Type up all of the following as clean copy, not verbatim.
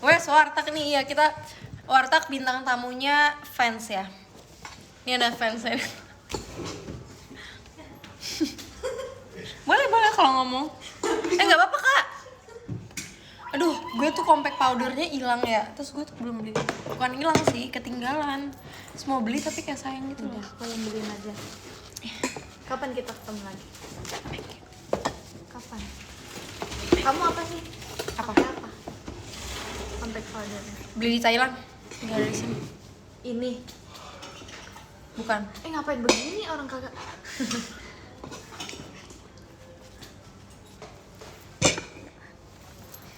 Wes warteg nih ya, kita warteg bintang tamunya fans ya. Ini ada fansnya. Boleh kalau ngomong. Nggak apa-apa kak. Aduh, gue tuh compact powdernya hilang ya. Terus gue tuh belum beli. Bukan hilang sih, ketinggalan. Terus mau beli tapi kayak sayang gitu loh. Kalian beliin aja. Kapan kita ketemu lagi? Kapan? Kamu apa sih? Apa? Compact powdernya. Beli di Thailand. Nggak ada di sini. Ini. Bukan. Ngapain begini orang kagak?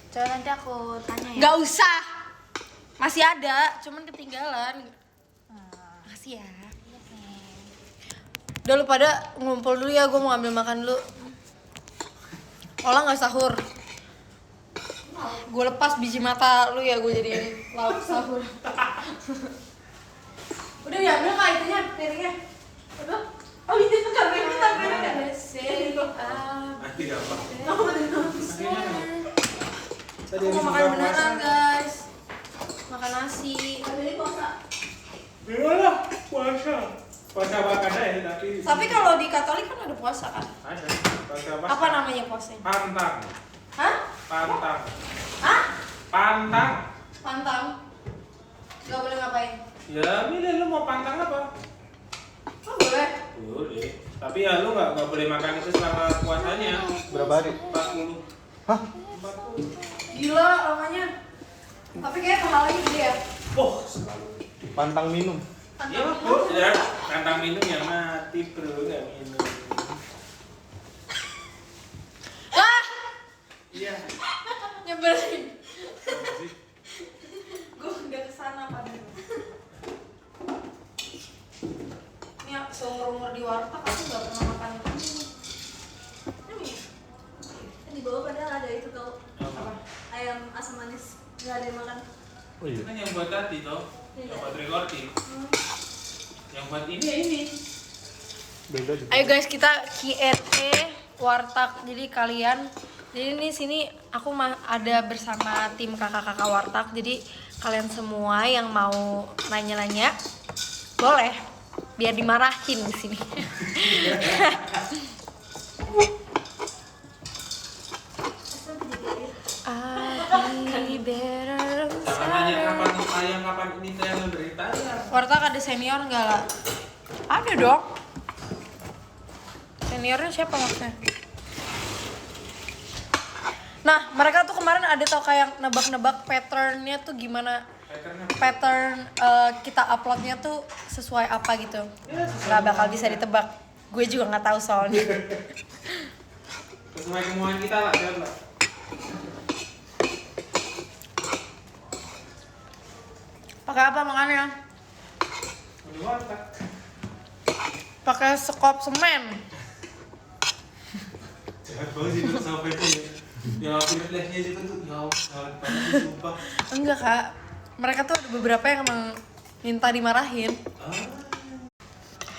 Coba nanti aku tanya ya. Nggak usah. Masih ada, cuman ketinggalan. Makasih ya. Udah lu pada ngumpul dulu ya, gue mau ambil makan dulu. Olah nggak sahur. Gue lepas biji mata lu ya, gue jadiin lauk sahur. Udah diambil kak itunya, piringnya. Udah. Oh ini tuh kamera kita, piringnya. Nanti apa? Aku mau makan beneran guys. Makan nasi. Iyalah, puasa. Puasa bakada ya Tapi kalau di Katolik kan ada puasa kan? Ada. Puasa apa? Apa namanya puasanya? Pantang. Hah? Pantang. Hah? Pantang. Pantang. Gak boleh ngapain? Ya, milih lu mau pantang apa? Oh boleh. Boleh. Tapi ya lu nggak boleh makan itu selama puasanya. Berapa hari? 40. Hah? 40. Gila namanya. Tapi kayak pahalanya gede ya. Oh, selalu. Pantang minum. Ya, bro, ya. Pantang minum yang mati, bro, nggak minum. Wah! Iya. Nyebelin. Gue udah kesana padahal. Ini seumur-umur di warteg aku gak pernah makan ini. Di bawah padahal ada itu tau. Apa? Ayam asam manis. Nggak ada yang makan. Oh Itu iya. kan yang buat tadi toh, yang buat recording. Yang buat ini. Beda juga. Ayo guys kita Q&A warteg. Jadi kalian, jadi ini sini aku ada bersama tim kakak-kakak warteg. Jadi kalian semua yang mau nanya-nanya boleh, biar dimarahin di sini. Jangan nanya kapan ini tayang berita ya. Warteg ada senior nggak lah? Ada dong. Seniornya siapa maksudnya? Nah, mereka tuh kemarin ada tau kayak nebak-nebak patternnya tuh gimana? Pattern kita uploadnya tuh sesuai apa gitu? Nggak bakal bisa ditebak. Gue juga nggak tahu soalnya. Sesuai kemauan kita lah, jawab lah. Pakai apa makannya? Udah warteg. Pakai sekop semen. Jahat banget sih itu sampai itu ya. Yang aku lihat itu tuh, ya Allah, jahat banget sumpah. Enggak kak, mereka tuh ada beberapa yang emang minta dimarahin.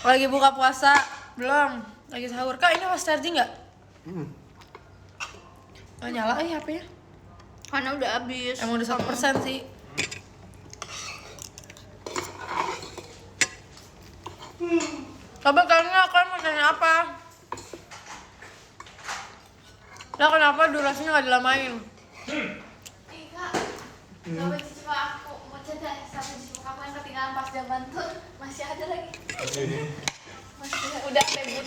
Lagi buka puasa belum? Lagi sahur. Kak ini fast charging nggak? Nggak nyala HP-nya. Karena udah habis. Emang udah 1% sih. Coba kalian mau tanya apa? Lah kenapa durasinya nggak dilamain? Kak, sampai cucu aku mau cerita sampai cucu aku yang ketinggalan pas zaman tuh masih ada lagi. Masih udah ribut.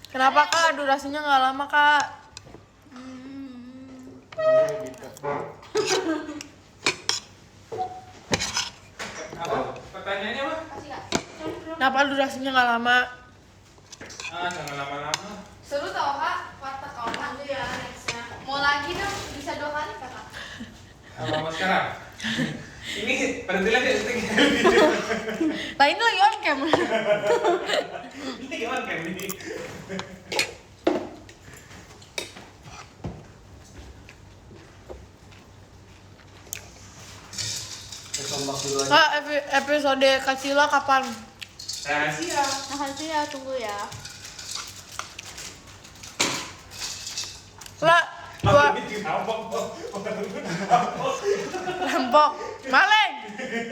Kenapa kak durasinya nggak lama kak? Apa? Pertanyaannya apa? Kasih kak. Kenapa durasinya nggak lama? Jangan lama-lama. Seru tau kak, warteg kawan tuh ya nextnya. Mau lagi dong, bisa 2 kali kakak. Apa sekarang? Ini berhenti lagi syuting. Nah ini lagi on cam. Ini gimana kan ini? Kak episode Kacila kapan? Rahasia. Makasih ya, tunggu ya. Lah, Apa ini Rampok. Maling.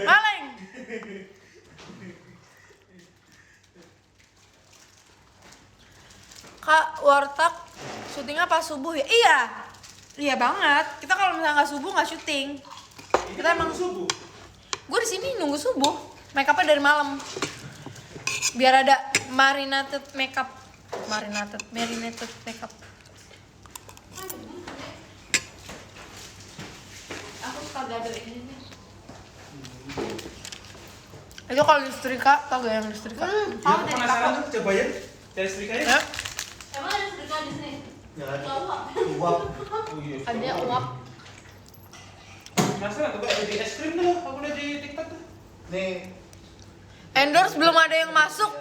Maling. Kak, warteg syutingnya pas subuh ya? Iya. Iya banget. Kita kalau misalnya nggak subuh nggak syuting. Kita emang subuh. Gue di sini nunggu subuh. Make upnya dari malam. Biar ada marinated makeup. Marinated makeup. Aku suka gado ini nih. Itu kalau listrika, tau gak yang listrika? Tahu dari Penasaran tuh cobain. Cari setrikanya. Ya. Emang ada sedekah di sini? Nggak ada. Tahu Pak. Uap. Oh iya. Ada uap. Penasaran tuh ada di es krim tuh. Aku lihat di TikTok tuh. Nih. Endorse belum ada yang masuk.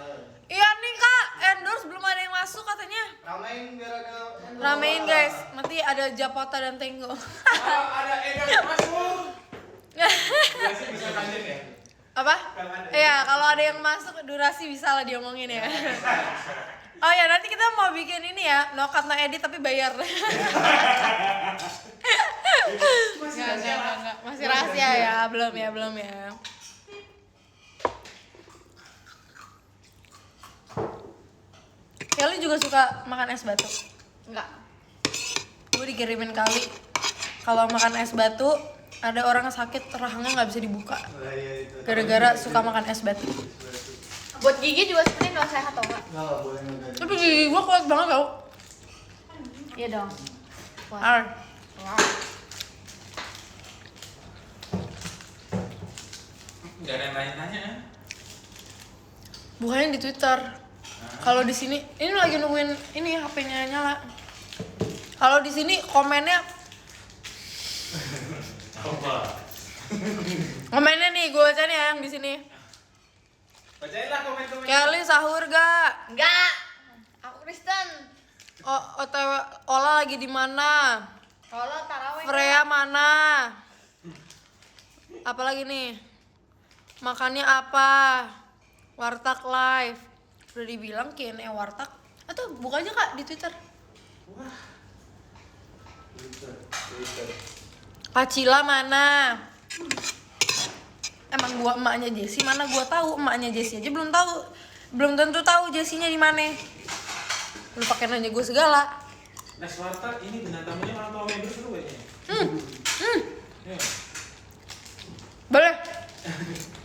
Iya nih kak, endorse belum ada yang masuk katanya. Ramein biar ada. Ramein guys, nanti ada Japota dan Tenggo. Ada Edan masuk. Biasa bisa lanjut ya. Apa? Iya, kalau ada yang masuk durasi bisa lah diomongin ya. Oh ya, nanti kita mau bikin ini ya, no cut no edit tapi bayar. Enggak. Masih rahasia ya, belum ya. Kelly juga suka makan es batu. Enggak. Gue dikirimin kali. Kalau makan es batu, ada orang sakit rahangnya nggak bisa dibuka. Gara-gara suka makan es batu. Buat gigi juga sebenarnya nggak sehat tau nggak? Nggak boleh nggak. Tapi gigi gue kuat banget tau. Iya dong. Wah. Ar. Wow. Nggak ada yang nanya-nanya. Bukannya di Twitter. Kalau di sini, ini lagi nungguin ini HP-nya nyala. Kalau di sini komennya, Apa? komennya nih gue baca nih ya yang di sini. Bacain lah komen-komen. Kelly sahur gak? Enggak. Aku Kristen. OTW Ola lagi di mana? Kalau taraweh. Freya mana? Apalagi nih? Makannya apa? Warteg live. Udah dibilang Q&A warteg. Atau buka aja kak di Twitter. Pacila mana? Emang gua emaknya Jessie mana? Gua tahu emaknya Jessie aja belum tahu. Belum tentu tahu Jessie-nya di mana. Lu pakai nanya gue segala. Next warteg ini bintang tamunya orang tua member seru kayaknya. Ya. Boleh.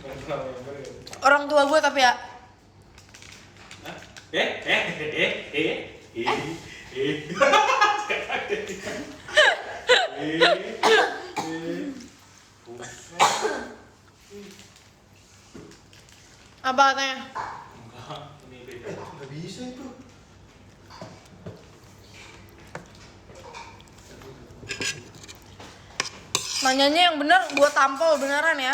Orang tua member. Orang tua gue tapi ya. Hah? Apa katanya? Enggak, ini beda. Nggak bisa itu. Nanyanya yang bener, gue tampol beneran ya.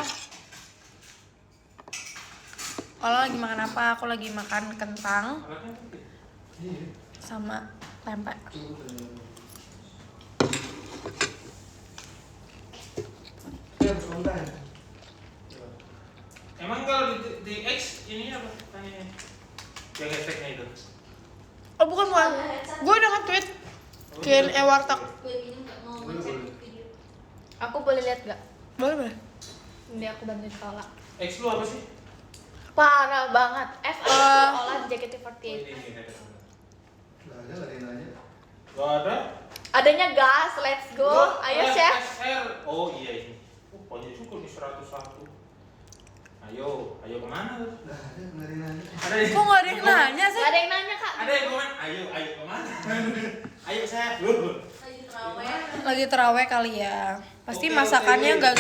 Kalau lagi makan apa? Aku lagi makan kentang Alatnya apa? sama tempe. Ya, berkontak. Emang kalau di X ini apa tanya? Yang hashtagnya itu. Oh bukan. Gue udah nge-tweet Q&A warteg. Aku boleh lihat gak? Boleh. Ini aku bantuin tolak. X lu apa sih? Parah banget. Olah JKT48. Ini. Nggak ada, nggak ada yang nanya. Gak ada. Adanya gas, let's go. Ayo chef. SR. Oh iya ini. Banyak juga nih 101. Ayo kemana lu? Nggak ada, nggak ada yang nanya. Ada yang- Kok gak ada yang nanya sih? Gak ada yang nanya kak. Ada yang komen, ayo kemana? Ayo saya dulu. Lagi terawih kali ya. Pasti Oke, masakannya oke. nggak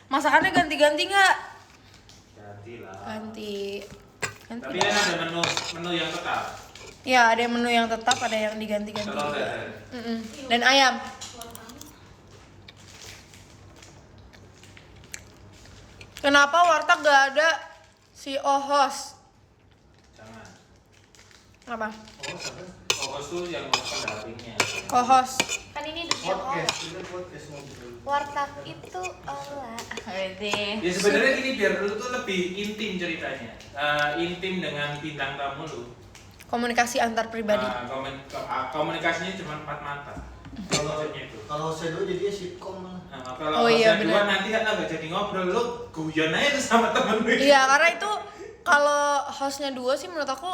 masakannya ganti-ganti nggak? Ganti lah. Ganti. Tapi kan ada menu yang tetap. Ya ada yang menu yang tetap, ada yang diganti-ganti. Telur juga. dadar. Dan ayam. Kenapa warteg gak ada si Ohos? Jangan. Apa? Oh, siapa? Fokus tuh yang pendampingnya. Ohos. Kan ini dunia olah. Podcast, kita podcast ngobrol. Warteg itu olah. Ya sebenarnya gini biar lu tuh lebih intim ceritanya. Intim dengan bintang tamu lu. Komunikasi antar pribadi. Komunikasinya cuma 4 mata. Kalau Konsepnya itu. kalau Shadow jadinya sitcom lah. Nah, kalau Oh iya, hostnya dua benar. nanti kan nggak jadi ngobrol, lu guyon aja tuh sama temen lu. Iya, karena itu kalau hostnya 2 sih menurut aku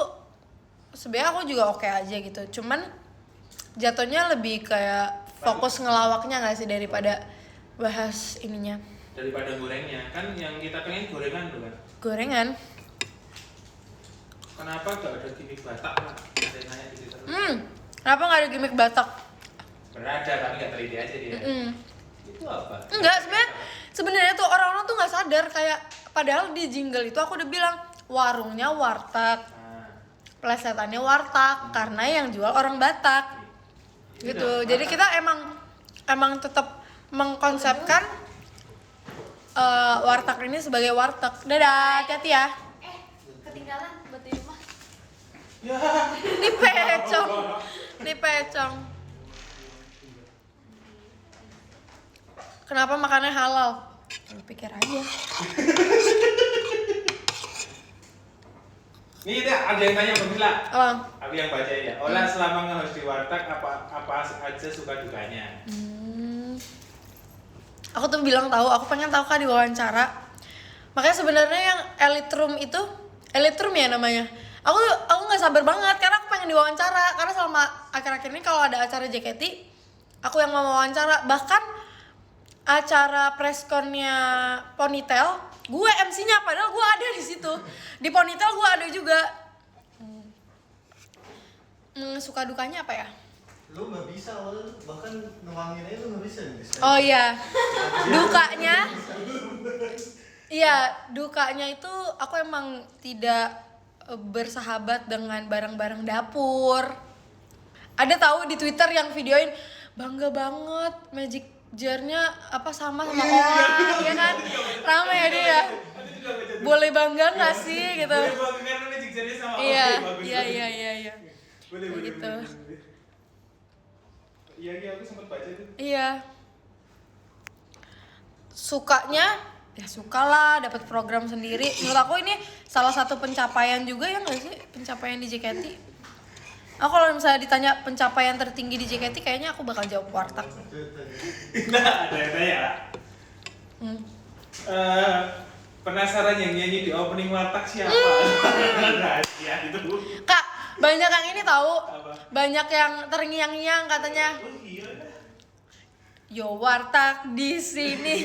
sebenarnya aku juga oke aja gitu. Cuman jatuhnya lebih kayak fokus ngelawaknya nggak sih daripada bahas ininya. Daripada gorengnya, kan yang kita pengen gorengan tuh kan. Gorengan. Kenapa gak ada gimmick Batak lah? Ada yang nanya gitu terus. Kenapa nggak ada gimmick Batak? Berada tapi nggak teliti aja dia. Itu apa? Enggak, sebenarnya tuh orang-orang tuh nggak sadar kayak padahal di jingle itu aku udah bilang warungnya warteg, Nah, plesetannya warteg karena yang jual orang Batak. ini Gitu. udah Jadi Batak. kita emang tetap mengkonsepkan warteg ini sebagai warteg. Dadah, hati-hati ya. Ketinggalan buat di rumah. Ya. Dipecong. Kenapa makannya halal? Lu pikir aja. Nih ada yang tanya Mbak Mila. Apa? Aku yang baca ya. Olah selama nge-host di warteg apa aja suka dukanya? Aku tuh bilang tahu, aku pengen tahu Kak di wawancara. Makanya sebenarnya yang Elite Room ya namanya. Aku nggak sabar banget karena aku pengen diwawancara karena selama akhir-akhir ini kalau ada acara JKT aku yang mau wawancara, bahkan acara pressconnya Ponytail gue MC-nya padahal gue ada di situ. Di Ponytail gue ada juga. Suka dukanya apa ya? Lu nggak bisa awalnya, bahkan nuangin aja lu nggak bisa nih. Oh iya, dukanya, iya dukanya itu aku emang tidak bersahabat dengan barang-barang dapur. Ada tahu di Twitter yang videoin bangga banget magic jar-nya apa sama Ola, ya kan? Rame ya dia. Boleh bangga nggak sih gitu? Boleh bangga karena magic jar-nya sama Iya, Oke, bagus. iya. Boleh, Kayak gitu. boleh. Iya, aku sempat baca itu. Iya. Sukanya ya sukalah dapat program sendiri. Menurut aku ini salah satu pencapaian juga ya nggak sih, pencapaian di JKT. Aku kalau misalnya ditanya pencapaian tertinggi di JKT kayaknya aku bakal jawab warteg. Nah, ada yang tanya. Penasaran yang nyanyi di opening warteg siapa? Rahasia itu. Kak, banyak yang ini tahu. Apa? Banyak yang terngiang-ngiang katanya. Oh iya. Yo warteg di sini.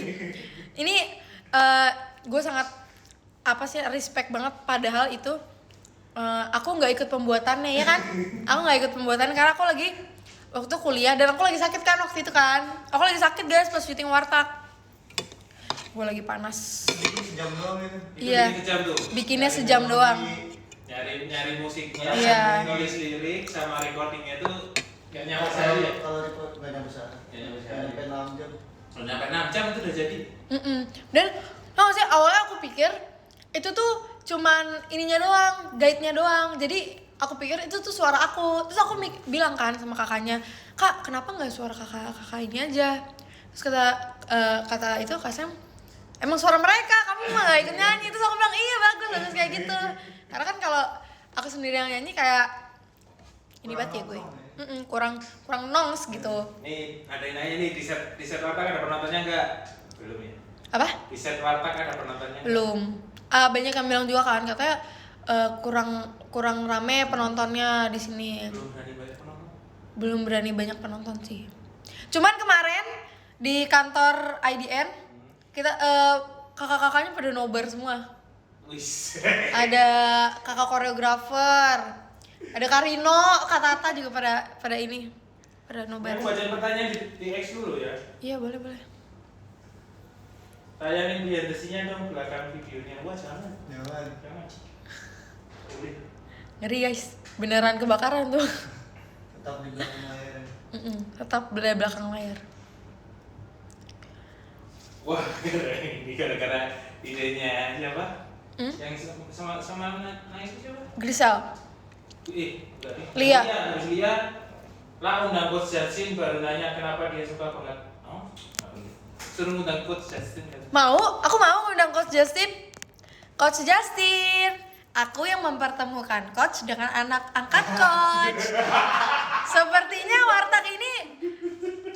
Ini gue sangat apa sih respect banget padahal itu aku nggak ikut pembuatannya ya kan. Aku nggak ikut pembuatannya karena aku lagi waktu kuliah dan aku lagi sakit kan waktu itu kan. Aku lagi sakit guys pas syuting warteg. Gue lagi panas. Sejam doang itu. Itu Iya. bikin sejam tuh. Bikinnya sejam doang. Nyari musiknya, Iya. nulis lirik sama recordingnya tuh nggak nyampe Kalau sehari ya? kalau report nggak nyampe sana. Nggak nyampe Nggak sehari. nyampe 6 jam. Kalau nyampe 6 jam itu udah jadi. Dan tau gak sih awalnya aku pikir itu tuh cuman ininya doang, guide-nya doang. Jadi aku pikir itu tuh suara aku. Terus aku bilang kan sama kakaknya, "Kak, kenapa nggak suara kakak ini aja?" Terus kata itu Kak Sam, "Emang suara mereka, kamu mah gak ikut nyanyi." Terus aku bilang, "Iya bagus kayak gitu." Karena kan kalau aku sendiri yang nyanyi kayak ini banget ya gue. Kurang nongs gitu. Nih, ada yang nanya nih, di set warteg ada penontonnya nggak? Belum ya? Apa? Di set warteg ada penontonnya? Belum. Banyak yang bilang juga kan katanya kurang rame penontonnya di sini. Belum berani banyak penonton. Belum berani banyak penonton sih. Cuman kemarin di kantor IDN kita kakak-kakaknya pada nobar semua. Wis. Ada kakak koreografer, ada Karino, Kak Tata juga pada ini pada nobar. Aku bacain pertanyaan di X dulu ya. Iya boleh. Tayangin behind the scene-nya dong belakang videonya. Wah jangan. Jangan. Boleh. Ngeri guys, beneran kebakaran tuh. Tetap di belakang layar. Tetap di belakang layar. Wah, ini gara-gara idenya siapa? Yang sama naik itu siapa? Grisel. Enggak nih. Lia. Habis Lia. Lah undang Coach Justin baru nanya kenapa dia suka banget. Oh, suruh undang Coach Justin kan. Aku mau ngundang Coach Justin. Coach Justin, aku yang mempertemukan Coach dengan anak angkat Coach. Sepertinya warteg ini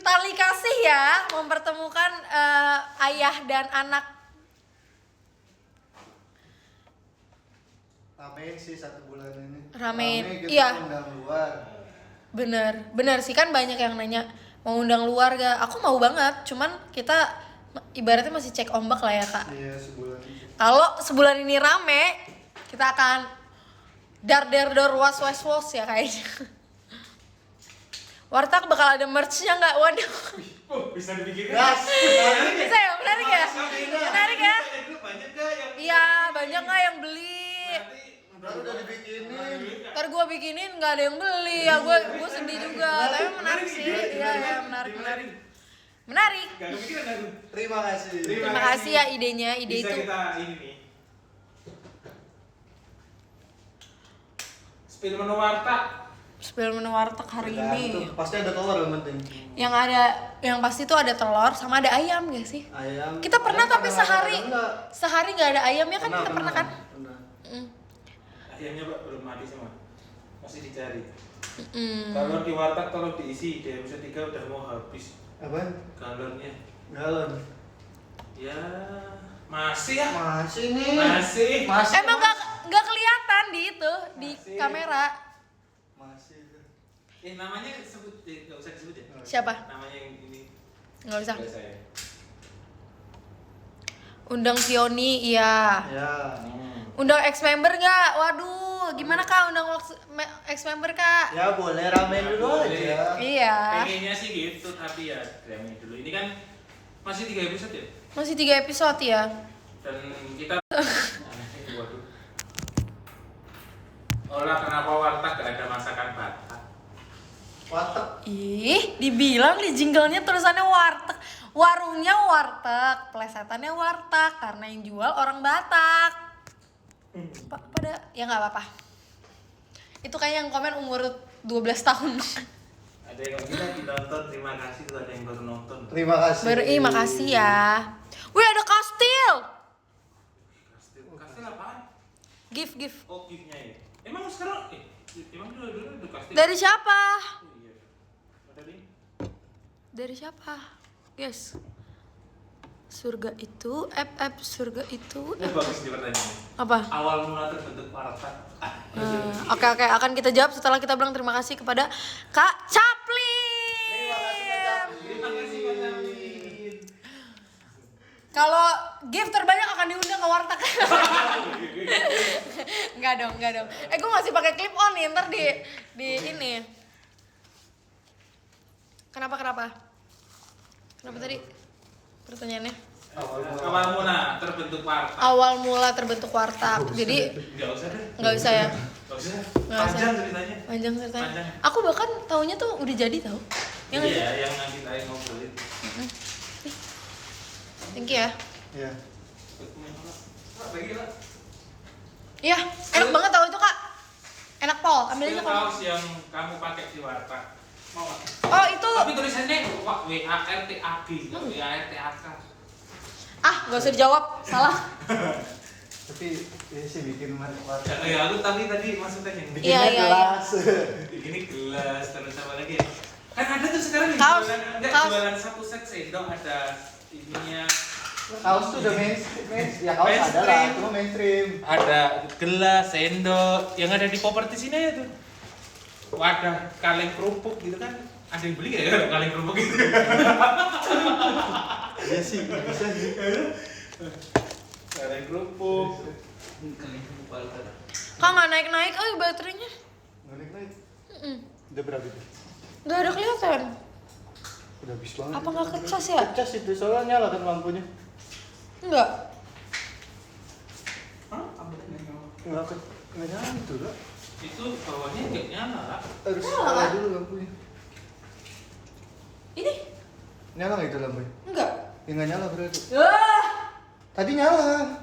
tali kasih ya, mempertemukan ayah dan anak. Ramein sih 1 bulan ini. Ramein, Rame, kita iya. undang luar. Bener sih, kan banyak yang nanya mau undang luar gak? Aku mau banget, cuman kita ibaratnya masih cek ombak lah ya kak. Iya, sebulan ini. Kalau sebulan ini rame, kita akan dar was ya kayaknya. Warteg bakal ada merch-nya nggak? Waduh. Oh, bisa dibikin. Gas. Bisa ya? Menarik ya? Menarik ya? Banyak gak yang Iya, banyak nggak yang beli? Baru udah dibikinin. Ntar gue bikinin nggak ada yang beli ya, gue sedih juga. Tapi menarik sih, iya ya menarik. Gak kepikiran aku. Terima kasih. Terima kasih ya idenya, ide Bisa itu. kita ini nih. Spill menu warteg. Spill menu warteg hari ini. Pasti ada telur yang penting. Yang pasti tuh ada telur sama ada ayam gak sih? Ayam. Kita pernah tapi enggak? sehari nggak ada ayamnya kan, kita pernah kan? Pernah. Ayamnya Pak belum mati semua. Masih dicari. Mm. Kalau di warteg tolong diisi, dia bisa 3 udah mau habis Apaan? galonnya. Galon. Ya, masih ya. Masih nih. Masih. Masih. Emang nggak kelihatan di itu di Masih. kamera. Masih. Namanya sebut, nggak usah disebut ya. Siapa? Namanya yang ini. Nggak usah. Biasa ya. Undang Fioni, iya. Ya. Undang ex member nggak? Waduh, gimana kak undang ex member kak? Ya boleh ramein dulu Boleh. aja. Iya. Pengennya sih gitu, tapi ya remnya dulu. Ini kan masih 3 episode ya. Masih 3 episode ya. Dan kita waduh. Olah kenapa warteg gak ada masakan Batak? Warteg. Ih, dibilang di jinglenya tulisannya warteg. Warungnya warteg, plesetannya warteg karena yang jual orang Batak. Pada ya nggak apa-apa. Itu kayak yang komen umur 12 tahun. Ada yang lagi nonton, terima kasih tuh ada yang baru nonton. Terima kasih. Makasih ya. Wih, ada kastil. Kastil apaan? Gift. Oh, gift-nya ya. Emang sekarang emang dulu ada kastil. Dari siapa? Oh, iya. Ada nih. Dari siapa? Guys. Surga itu, surga itu. Ini bagus nih pertanyaannya. Apa? Awal mula terbentuk warteg. Oke, akan kita jawab setelah kita bilang terima kasih kepada Kak Chaplin. Terima kasih Kak Chaplin. Terima kasih Pak Chaplin. Kalau gift terbanyak akan diundang ke warteg. Enggak dong. Gue masih pakai clip on nih, ntar di ini. Kenapa tadi pertanyaannya? Awal mula terbentuk warteg. Awal mula terbentuk warteg. Jadi Enggak usah deh. nggak usah ya. Enggak usah. Nggak usah. Panjang ceritanya. Panjang ceritanya. Panjang. Aku bahkan taunya tuh udah jadi tau. Ya nggak sih? Iya, yang nanti kita ngobrolin. Thank you ya. Ya. Bagi lah. Iya, enak banget tau itu kak. Enak pol, ambil aja Spill kalau. kaos yang kamu pakai di warteg. Mau nggak? Oh itu. Tapi tulisannya WARTAG, WARTAK. Ah, gak usah dijawab, salah. Tapi ini sih bikin warteg. Ya, aku tadi maksudnya yang Iya, Bikinnya iya. gelas. begini gelas terus apa lagi ya? Kan ada tuh sekarang nih Kaos, kaos. jualan satu set sendok ada ininya. Kaos tuh udah mainstream. Ya kaos ada lah, Mainstream. cuma mainstream. Ada gelas, sendok yang ada di properti sini ya tuh. Wadah kaleng kerupuk gitu kan. Ada yang beli gak ya kalau kaleng kerupuk gitu? Iya sih, bisa sih. Kaleng kerupuk. Kaleng kerupuk palter. Kak nggak naik baterainya. Naik. Mm-mm. Udah berapa itu? Nggak ada kelihatan. Udah habis banget. Apa nggak kecas ya? Kecas itu, soalnya nyala kan lampunya. Enggak. Hah? Apa tadi? Nggak nyala itu lah. Itu bawahnya nggak nyala lah. Harus Nyala nyala kan? dulu lampunya. Ini? Nyala nggak itu lampunya? Enggak. Ya nggak nyala berarti. Ah. Tadi nyala.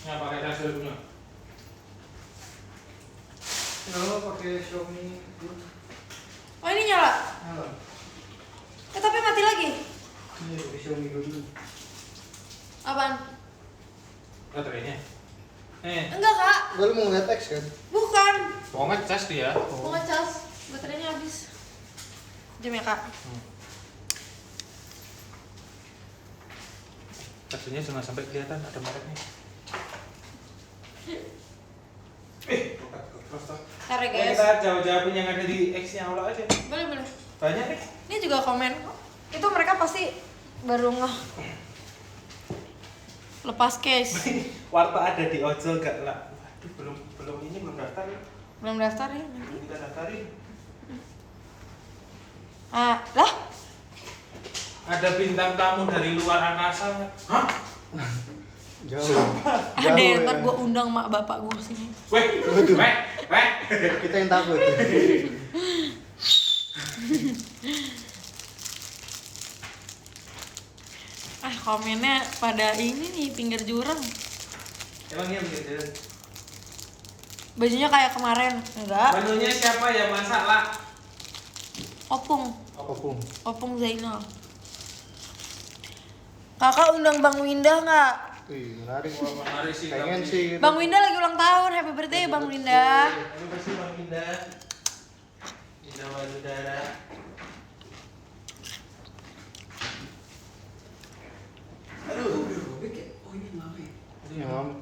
Yang pakai kasur punya. Nyala pakai Xiaomi. Oh ini nyala. Nyala. Tapi mati lagi. Ini pakai Xiaomi dulu. Apaan? Baterainya. Enggak kak, Gue mau ngeliat X kan? bukan. Mau ngecas dia. Mau ngecas, baterainya habis. Jam ya kak. Casnya jangan sampai kelihatan ada mereknya. Terus toh. Ntar ya Ya, guys. kita jawab-jawabin yang ada di X-nya Allah aja. Boleh boleh. Banyak nih. Ini juga komen. Itu mereka pasti baru lepas case. Warta ada di ojol gak lah? Waduh, belum daftar ya. Belum daftar ya nanti. Belum kita daftarin. Ah, lah? Ada bintang tamu dari luar angkasa. Hah? Jauh. Ada Jauh, yang ntar ya. gue undang mak bapak gue sini. Weh, weh. Kita yang takut. Ah komennya pada ini nih pinggir jurang. Emang iya begitu. Bajunya kayak kemarin. Enggak. Menunya siapa yang masak lah? Opung. Opung. Opung Zainal. Kakak undang Bang Winda nggak? Wih, menarik. Mari sih. Pengen sih. gitu. Bang Winda lagi ulang tahun. Happy birthday Bang Winda. Terima kasih Bang Indah. Indah Wadudara. Yang lama.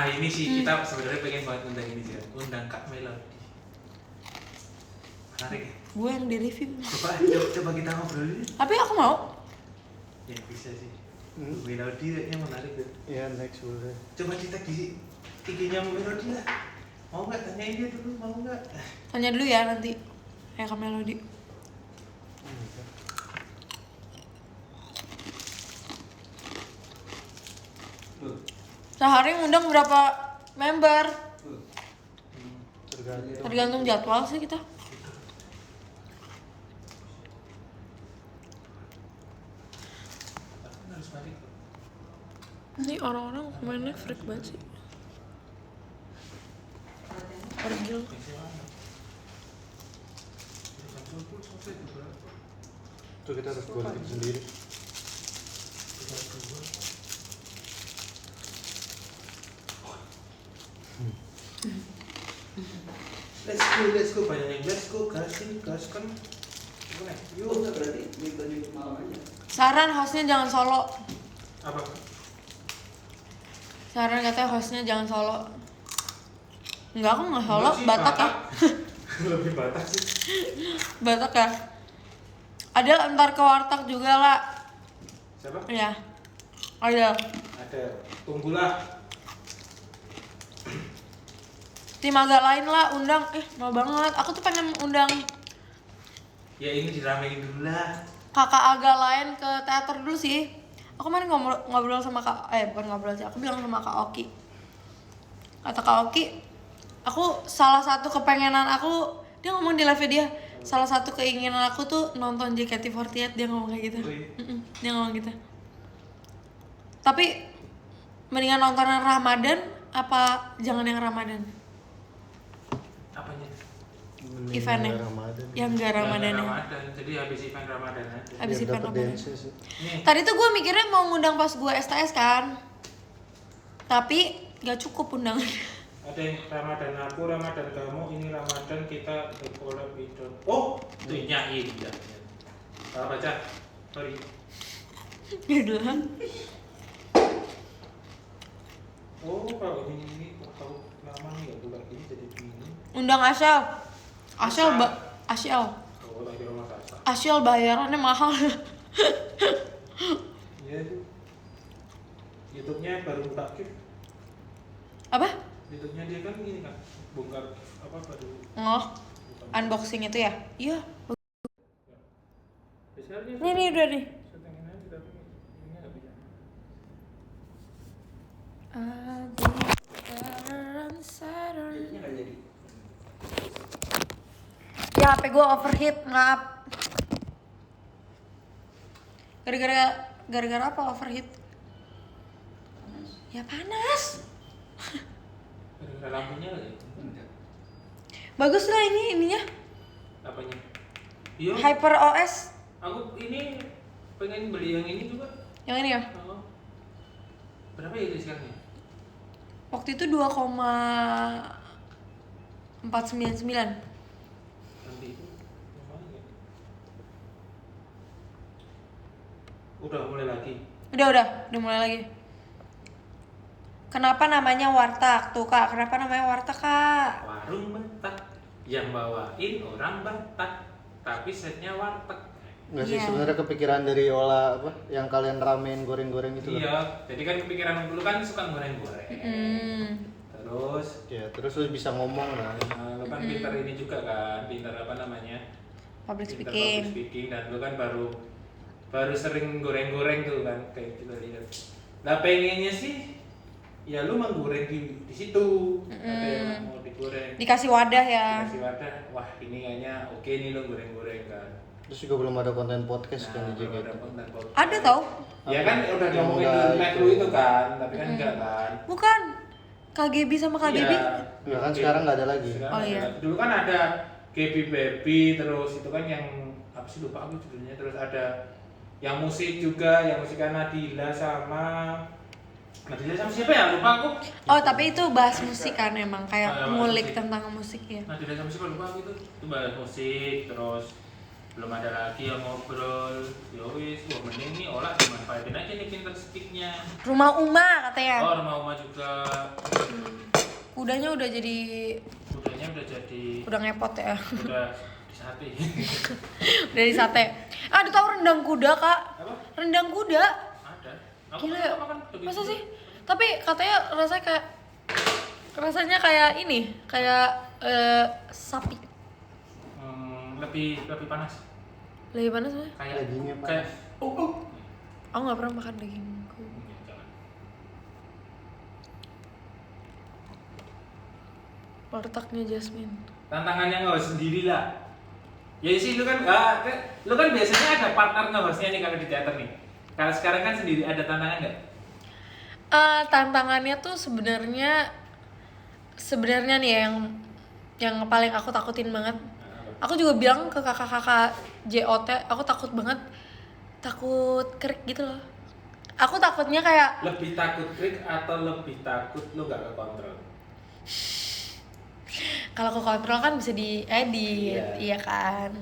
Ini sih kita sebenarnya pengen banget undang ini sih. Undang Kak Melody. Menarik ya? Gue yang di review. Coba kita ngobrolin. Tapi aku mau. Ya bisa sih. Hmm. Melody kayaknya menarik tuh. Iya, next boleh. Coba kita di IG-nya Melody lah. Mau nggak tanyain dia dulu, mau nggak? Tanya dulu ya nanti. Kayak ke Melody. Sehari ngundang berapa member? Tergantung. Tergantung jadwal sih kita. Harus balik. Ini orang-orang komennya freak banget sih. Orang gila. Tuh kita harus balikin sendiri. Let's go, banyak yang let's go, gaskan. Yuk, berarti di malam aja. Saran hostnya jangan solo. Apa? Saran katanya hostnya jangan solo. Enggak, aku nggak solo, Enggak sih, Batak ya. Lebih Batak sih. Batak ya. Ada ntar ke warteg juga lah. Siapa? Ya. Ada. Ada. Tunggulah. Tim agak lain lah undang. Mau banget. Aku tuh pengen undang Ya ini diramein dulu lah. kakak agak lain ke teater dulu sih. Aku kemarin ngobrol sama bukan ngobrol sih. Aku bilang sama Kak Oki. Kata Kak Oki, aku salah satu kepengenan aku, dia ngomong di live dia, salah satu keinginan aku tuh nonton JKT48, dia ngomong kayak gitu. Oh iya? Dia ngomong gitu. Tapi mendingan nonton yang Ramadan apa jangan yang Ramadan? Apanya? Eventnya. Ramadan. Yang enggak Ramadan. Ramadan. Jadi habis event Ramadan aja. Habis Biar event dapet Ramadan. dance sih. Nih, Tadi tuh gue mikirnya mau ngundang pas gue STS kan. Tapi gak cukup undangan. ada yang Ramadan aku, Ramadan kamu, ini Ramadan kita berkolab itu. Oh, tuh nyanyi dia. Salah baca. Sorry. Gitu kan. Oh, kalau ini tahu lama nih ya bulan ini jadi begini. Undang Asyel. Asyel. Oh, lagi rumah kakak. Asyel bayarannya mahal. Iya tuh. YouTube-nya baru buka gift. Apa? YouTube-nya dia kan gini kan, bongkar apa baru. Oh, unboxing itu ya? Iya. Biasanya Nih udah nih. setengah aja tapi ini nggak bisa. Ini nggak jadi. Ya HP gue overheat, maaf. Gara-gara apa overheat? Ya panas. Ada lampunya lagi. Bagus lah ininya. Apanya? Iya. Hyper OS. Aku ini pengen beli yang ini juga. Yang ini ya? Oh. Berapa ya itu sekarang ya? Waktu itu 2,499. Nanti itu lumayan ya. Udah mulai lagi. Udah mulai lagi. Kenapa namanya warteg tuh kak? Kenapa namanya warteg kak? Warung Batak yang bawain orang Batak, tapi setnya warteg. Nggak sih, Iya. sebenarnya kepikiran dari olah apa yang kalian ramein goreng-goreng itu loh. Iya, jadi kan kepikiran dulu kan suka goreng-goreng. Terus Ya, terus lu bisa ngomong lah. lu kan pintar ini juga kan, pintar apa namanya? Public Pintar speaking. public speaking, dan lu kan baru sering goreng-goreng tuh kan, kayak kita lihat. Nah pengennya sih ya lu menggoreng di situ. Ada yang mau digoreng. Dikasih wadah ya. Kasih wadah, wah ini kayaknya oke nih lu goreng-goreng kan. Terus juga belum ada konten podcast kan di belum JKT. ada konten podcast. Ada tau? Ya kan udah Yang ngomongin udah di itu. lu itu kan, tapi kan enggak kan. Bukan. KGB sama KBB. Iya. Ya kan sekarang nggak ada lagi. Sekarang Oh, nggak iya. ada. Dulu kan ada Gaby Baby, terus itu kan yang apa sih, lupa aku judulnya. Terus ada yang musik juga, yang musiknya Nadila sama siapa ya? Lupa aku. Oh tapi itu bahas musik kan emang kayak bahas ngulik musik. tentang musik ya. Nadila sama siapa lupa aku itu. Itu bahas musik, terus belum ada lagi yang ngobrol. Yowis, wah mending nih olah dimanfaatin aja nih pinter speaknya. Rumah Uma katanya. Oh, rumah Uma juga. Kudanya udah jadi Kudanya udah jadi, udah ngepot ya. udah disate. Udah di sate. Ah, ada tahu rendang kuda kak? Apa? Rendang kuda. Ada. Aku Gila. pernah makan lebih Masa dulu. sih? Tapi katanya rasanya kayak ini, kayak sapi. Lebih panas. Lebih panas mah? Kayak Dagingnya panas. kayak Aku nggak pernah makan dagingku. Jangan. Wartegnya Jasmine. Tantangannya nge-host sendiri lah. Ya sih lu kan biasanya ada partner nge-hostnya nih kalau di teater nih. Kalau sekarang kan sendiri, ada tantangan nggak? Tantangannya tuh sebenarnya nih ya, yang paling aku takutin banget. Aku juga bilang ke kakak-kakak JOT, aku takut banget, takut krik gitu loh. Aku takutnya kayak Lebih takut krik atau lebih takut lu nggak kekontrol? kalau ke kontrol kan bisa diedit, Iya. iya kan,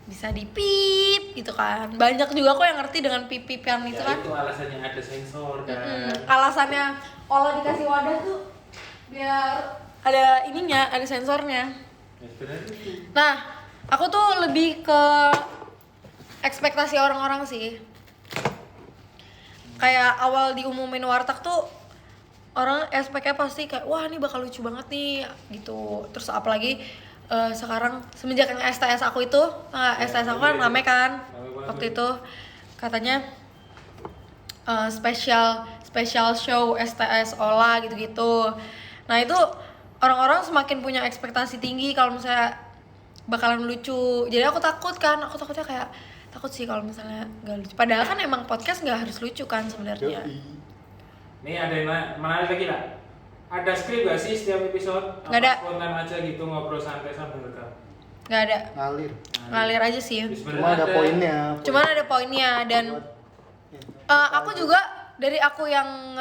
bisa dipip gitu kan. Banyak juga kok yang ngerti dengan pip-pipan itu Ya kan. itu alasannya ada sensor kan. Alasannya olah dikasih wadah tuh biar ada ininya, ada sensornya. Ya sebenarnya itu. Nah, aku tuh lebih ke ekspektasi orang-orang sih. Kayak awal diumumin warteg tuh orang expect-nya pasti kayak wah ini bakal lucu banget nih gitu. Terus apalagi sekarang semenjak yang STS aku itu, STS aku kan rame kan waktu itu, katanya special show STS Ola gitu-gitu. Nah itu orang-orang semakin punya ekspektasi tinggi kalau misalnya bakalan lucu. Jadi aku takutnya kayak takut sih kalau misalnya nggak lucu. Padahal kan emang podcast nggak harus lucu kan sebenarnya. Nih ada yang menarik lagi lah. Ada skrip gak sih setiap episode? Nggak ada. Spontan aja gitu ngobrol santai sambil rekam. Nggak ada, Ngalir. ngalir aja sih. Cuma ada poinnya. Cuman ada poinnya dan aku juga dari aku yang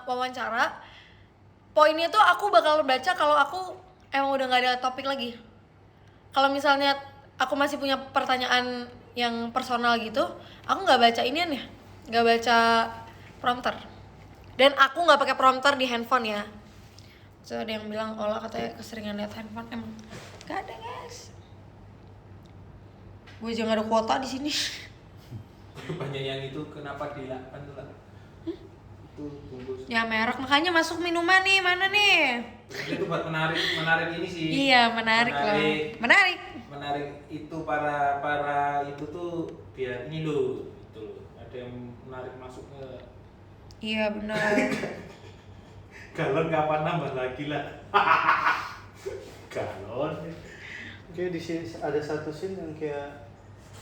wawancara, poinnya tuh aku bakal baca kalau aku emang udah nggak ada topik lagi. Kalau misalnya aku masih punya pertanyaan yang personal gitu, aku nggak baca inian ya, nggak baca prompter. Dan aku nggak pakai prompter di handphone ya. So ada yang bilang Ola katanya keseringan lihat handphone, emang nggak ada guys. Gue juga nggak ada kuota di sini. Banyak yang itu kenapa dilakukan tuh lah? Itu tunggu. Ya merek, makanya masuk minuman nih, mana nih? Itu buat menarik ini sih. Iya menarik loh, menarik. Menarik itu para itu tuh biar ini loh, itu loh. Ada yang menarik masuknya. Iya benar. Galon kapan nambah lagi lah? Galon. Kayak di sini ada satu scene yang kayak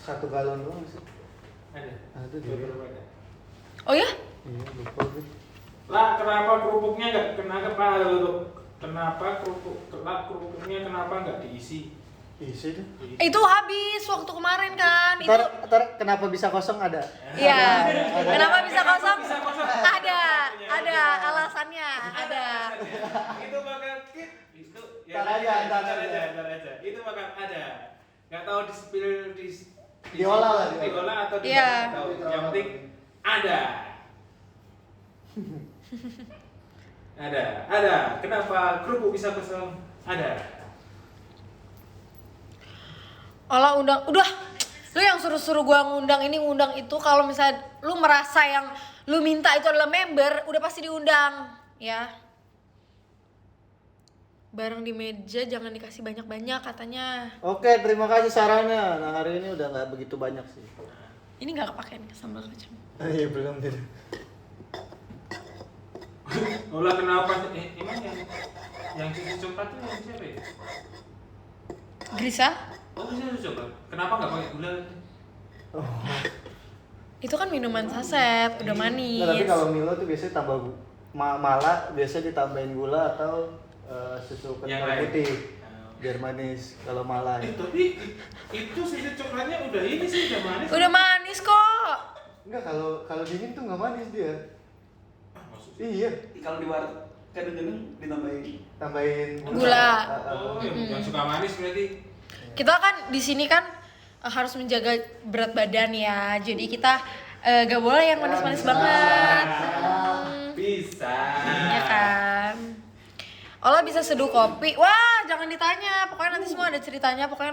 1 galon doang sih. Ada. Ada di Beberapa ada. Oh ya? Iya, lupa gue. Lah kenapa kerupuknya nggak kenapa kerupuknya kenapa nggak diisi? Isi deh. Itu habis waktu kemarin kan. Itu Ntar kenapa bisa kosong ada? iya. Ada. Kenapa bisa kosong? Bisa kosong. Ada ada alasannya, ada. Itu bakal itu Ntar aja. ntar aja. Itu bakal ada. Nggak tahu di spill Diolah lah, diolah atau Iya. tahu. Yang penting ada. Ada. Kenapa kerupuk bisa kosong? Ada. Olah undang, udah. Lu yang suruh-suruh gua ngundang ini ngundang itu, kalau misalnya lu merasa yang lu minta itu adalah member, udah pasti diundang, ya. Bareng di meja jangan dikasih banyak-banyak katanya. Oke, terima kasih sarannya. Nah, hari ini udah nggak begitu banyak sih. Ini nggak kepakai nih sambal kacang. Iya, belum tidak. Olah kenapa? Emang yang susu coklat tuh yang siapa ya? Grisa? Oh bisa susu coklat. Kenapa nggak pakai gula? Itu kan minuman saset, udah manis. Nah, tapi kalau Milo tuh biasanya tambah malah biasanya ditambahin gula atau susu Yang kental lain. putih biar manis kalau malah. Tapi itu susu coklatnya udah ini sih udah manis. Udah manis kok. Enggak, kalau dingin tuh nggak manis dia. Ah, maksudnya. Iya, Kalau di warteg kadang-kadang ditambahin tambahin Gula. Oh, yang suka manis berarti. Kita kan di sini kan harus menjaga berat badan ya. Jadi kita gak boleh yang manis-manis banget. Bisa. Ya kan. Olah bisa seduh kopi. Wah, jangan ditanya. Pokoknya nanti semua ada ceritanya. Pokoknya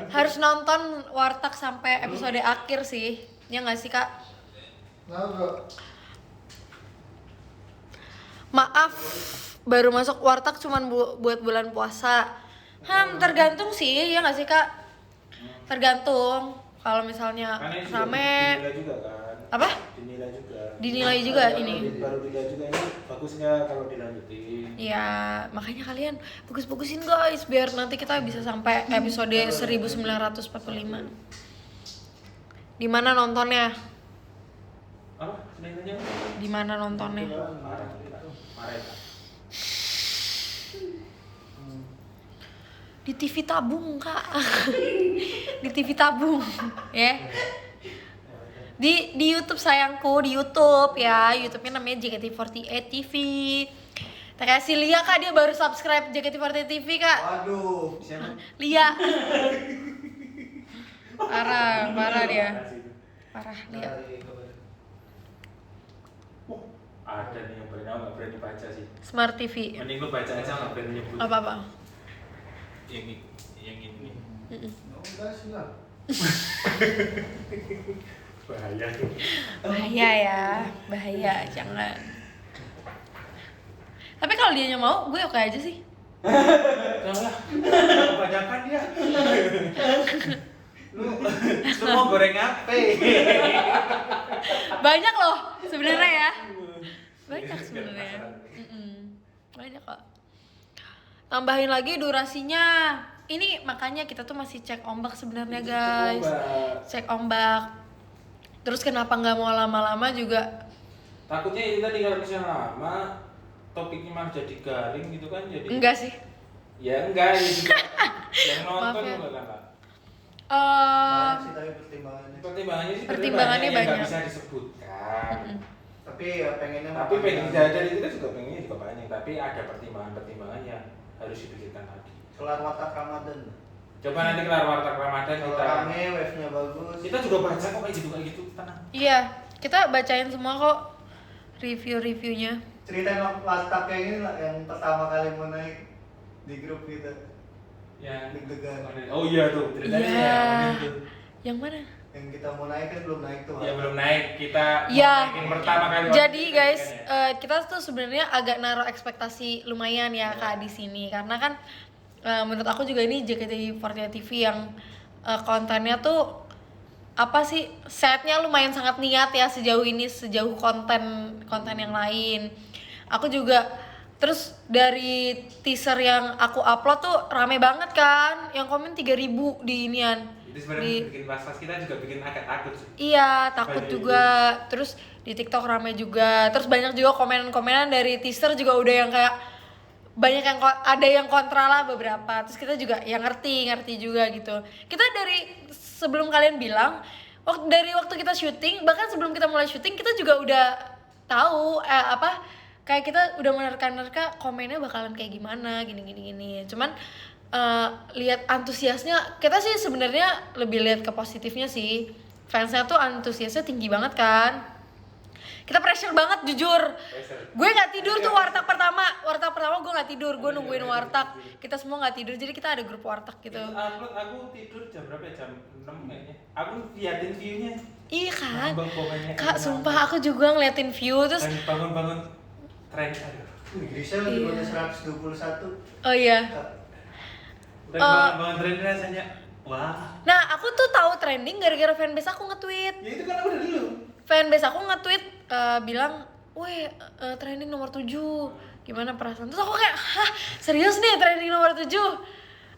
harus nonton Warteg sampai episode akhir sih. Ya nggak sih, Kak? Maaf, baru masuk Warteg cuman buat bulan puasa. Tergantung sih, ya nggak sih, Kak? Tergantung. Kalau misalnya Karena ini juga rame, dinilai juga kan. apa? Dinilai juga. Dinilai juga ini. Baru dilihat juga ini bagus nggak kalau dilanjutin. Ya, makanya kalian bagus-bagusin guys biar nanti kita bisa sampai episode 1945. Di mana nontonnya? Apa? Nilainya? Di mana nontonnya? Marah. Di TV tabung, Kak. Di TV tabung, ya. Di YouTube sayangku, di YouTube ya. YouTube-nya namanya JKT48 TV. Tak kasih Lia, Kak, dia baru subscribe JKT48 TV, Kak. Waduh, siapa? Lia. Parah dia. Parah Lia. Ada nih yang berani, nggak berani baca sih. Smart TV. Mending lu baca aja nggak berani nyebut. Apa-apa? Yang ini. Enggak sih lah. Bahaya tuh. Bahaya ya, bahaya, jangan. Tapi kalau dia mau, gue oke aja sih. Janganlah. Kebanyakan dia. Lu mau goreng apa? Banyak loh sebenarnya ya. Banyak sebenarnya. Banyak kok. Tambahin lagi durasinya. Ini makanya kita tuh masih cek ombak sebenarnya guys. Cek ombak. Terus kenapa nggak mau lama-lama juga? Takutnya ini tadi kalau misalnya lama topiknya malah jadi garing gitu kan jadi. Enggak sih. Ya enggak ya juga. Yang nonton Maaf ya. juga kan Pak. Banyak sih tapi pertimbangannya. Pertimbangannya sih Pertimbangannya yang nggak banyak. bisa disebutkan. Tapi ya pengennya Tapi pengen dari kita juga pengennya juga banyak. Tapi ada pertimbangan yang harus dipikirkan lagi. kelar watak Ramadan. Coba nanti kelar warteg Ramadan Kalau kita. rame, wave-nya bagus. Kita juga baca kok kayak gitu tenang. Iya, kita bacain semua kok review-reviewnya. Ceritain watak kayak gini lah yang pertama kali mau naik di grup kita. Ya. Deg-degan. Oh iya tuh ceritanya Iya. ya. bener tuh. Yang mana? Yang kita mau naik kan belum naik tuh. Ya belum naik kita Ya. naikin pertama kali. Jadi guys, kan, kita tuh sebenarnya agak naruh ekspektasi lumayan ya Kak di sini karena kan menurut aku juga ini JKT48 TV yang kontennya tuh apa sih, setnya lumayan sangat niat ya sejauh ini, sejauh konten yang lain. Aku juga terus dari teaser yang aku upload tuh rame banget kan, yang komen 3.000 di inian. Itu sebenarnya bikin pas kita juga bikin agak takut sih. Iya, takut juga. Terus di TikTok rame juga. Terus banyak juga komen-komenan dari teaser juga udah yang kayak banyak yang ada yang kontra lah beberapa. Terus kita juga yang ngerti juga gitu. Kita dari sebelum kalian bilang, dari waktu kita syuting, bahkan sebelum kita mulai syuting kita juga udah tahu kayak kita udah menerka-nerka komennya bakalan kayak gimana gini. Cuman lihat antusiasnya, kita sih sebenarnya lebih lihat ke positifnya sih. Fansnya tuh antusiasnya tinggi banget kan. Kita pressure banget jujur. Gue nggak tidur tuh warteg pertama gue nggak tidur, gue nungguin warteg. Kita semua nggak tidur, jadi kita ada grup warteg gitu. Upload aku tidur jam berapa ya? Jam 6 kayaknya. Aku liatin view-nya. Iya kan, Komennya Kak, sumpah aku juga ngeliatin view terus. Dan bangun-bangun tren. Aduh. Indonesia udah punya 121. Oh iya. Dan bangun tren rasanya. Wah. Nah, aku tuh tahu trending gara-gara fanbase aku nge-tweet. Ya itu kan aku udah dulu. Fanbase aku nge-tweet bilang, "Weh, trending nomor 7. Gimana perasaan?" Terus aku kayak, "Hah, serius nih trending nomor 7?"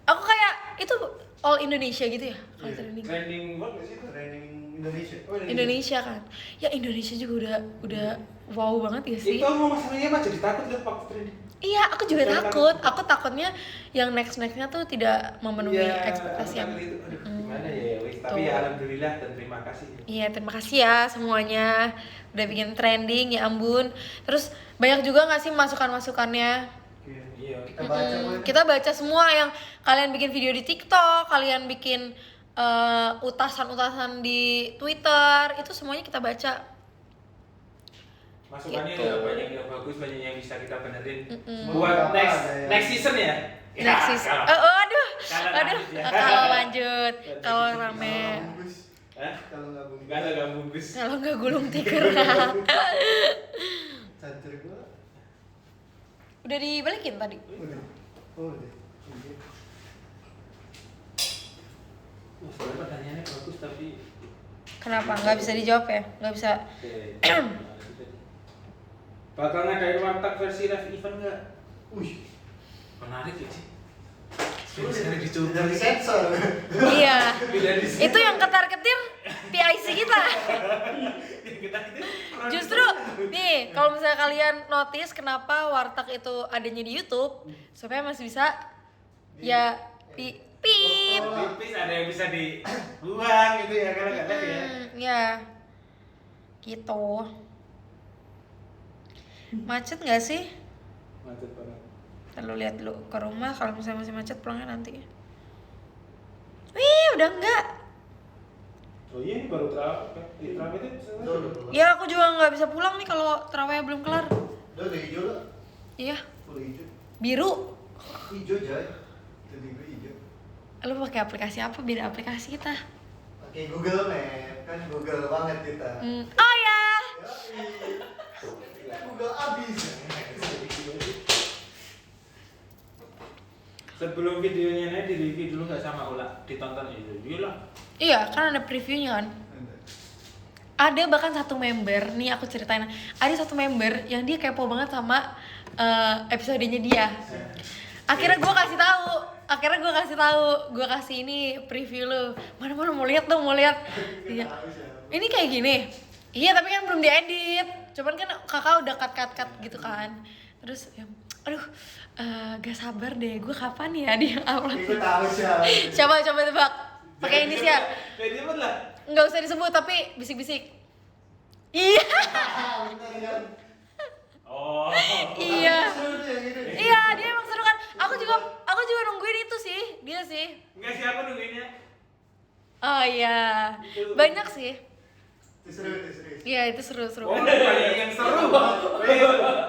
Aku kayak, itu all Indonesia gitu ya kalau trending. Trending world nggak sih itu? Training Indonesia. Oh, Indonesia kan. Ya Indonesia juga udah wow banget ya sih. Itu mau masalahnya mah jadi takut lihat waktu trending. Iya, aku juga takut. Aku takutnya yang next-nextnya tuh tidak memenuhi ekspektasi yang. Itu. Aduh, gimana ya, wis. Tapi ya, alhamdulillah dan terima kasih. Iya, terima kasih ya semuanya udah bikin trending, ya ampun. Terus banyak juga nggak sih masukan-masukannya? Iya. Kita baca Boy. Kita baca semua yang kalian bikin video di TikTok, kalian bikin utasan-utasan di Twitter, itu semuanya kita baca. Masukannya Gitu. ya banyak yang bagus, banyak yang bisa kita benerin. Mm-mm. Buat next Ada ya. next season ya. Next season. Aduh. Kalau lanjut, kalau rame, Kalau nggak bungkus. Gak bungkus. kalau nggak gulung tikar. Cancur gua. Udah dibalikin tadi. Udah. Oh, udah. Wah, sebenarnya pertanyaannya bagus tapi Kenapa? Nggak bisa dijawab ya? Nggak bisa. bakal ngadain warteg versi live event nggak? Wih. Menarik ya sih. Dari dicoba. sensor. Iya. Tidak di- Itu yang ketar-ketir PIC kita. kita itu Justru nih, kalau misalnya kalian notice kenapa warteg itu adanya di YouTube, supaya masih bisa ya pip. tipis ada yang bisa dibuang gitu ya kalau nggak live ya. Ya. Gitu. Macet nggak sih? Macet banget. Lalu lihat dulu ke rumah, kalau misalnya masih macet pulangnya nanti. Wih, udah enggak. Oh iya ini baru terawih itu selesai. Ya aku juga nggak bisa pulang nih kalau terawih belum kelar. Udah hijau lah. Iya, Full hijau. biru. Hijau Jay. Jadi gue hijau. Lu pakai aplikasi apa? Beda aplikasi kita. Pakai Google Map, kan Google banget kita. Oh ya. Yoi. Kita Google abis. Sebelum videonya nih di review dulu nggak sama Ula, ditonton itu. Iyalah. Iya, kan ada previewnya kan. Ada bahkan satu member, nih aku ceritain. Ada satu member yang dia kepo banget sama episodenya dia. Akhirnya gue kasih tahu, gue kasih ini preview lu. Mana mau lihat dong, mau lihat. Iya. Ini kayak gini. Iya, tapi kan belum diedit. Cuman kan kakak udah cut gitu kan. Terus ya, aduh, gak sabar deh. Gue kapan ya dia upload? Gue tahu sih. Coba tebak. Pakai inisial. Kayak dia lah. Nggak usah disebut tapi bisik-bisik. Iya. Oh. Iya. Seru deh, gitu. Iya, dia emang seru kan. Aku juga nungguin itu sih, dia sih. Enggak sih aku nungguinnya. Oh iya. Banyak sih. Itu seru. Iya, itu seru. Oh, banyak yang seru.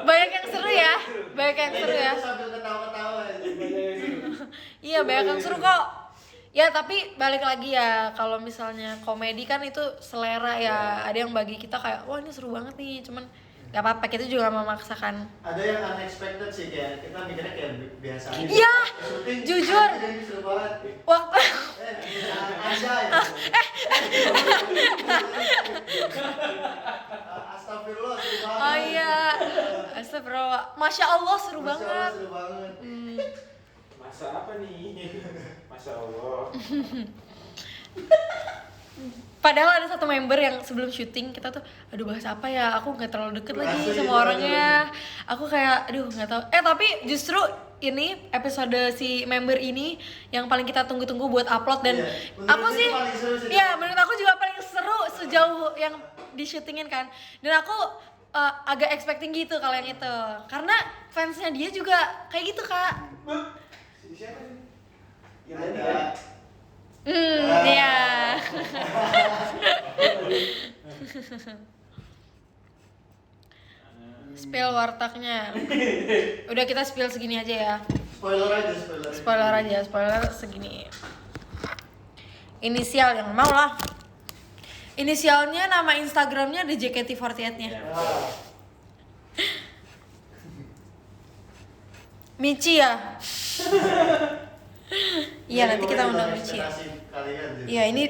Banyak yang seru ya. Banyak yang seru ya. Itu sambil ketawa-ketawa aja. Banyak yang seru. Iya, banyak yang seru kok. Ya, tapi balik lagi ya, kalau misalnya komedi kan itu selera ya. Ada yang bagi kita kayak, wah ini seru banget nih, cuman gak apa-apa, kita juga memaksakan. Ada yang unexpected sih, kayak kita mikirnya kayak biasa aja. Iya, Syuting, jujur. Ini seru banget. Waktu Anjay. Astagfirullah, seru banget. Oh iya. Astagfirullah. Masya Allah seru Masya Allah, banget. seru banget. Masa apa nih? Masya Allah. Padahal ada satu member yang sebelum syuting kita tuh, aduh bahas apa ya? Aku nggak terlalu deket lagi Asli, sama itu orangnya. Aku kayak, aduh nggak tahu. Tapi justru ini episode si member ini yang paling kita tunggu-tunggu buat upload dan Iya. aku Menurut sih, itu paling seru sih. ya menurut aku juga paling seru sejauh yang di syutingin kan. Dan aku agak expecting gitu kalau yang itu. Karena fansnya dia juga kayak gitu, Kak. Siapa sih? Yang Ada. tadi Iya. Spill wartegnya. Udah kita spill segini aja ya. Spoiler aja. Spoiler segini. Inisial yang mau lah. Inisialnya nama Instagramnya ada JKT48-nya. Ah, Michi ya. Iya nanti kita undang Michi ya. inspirasi kalian jadi. Iya ini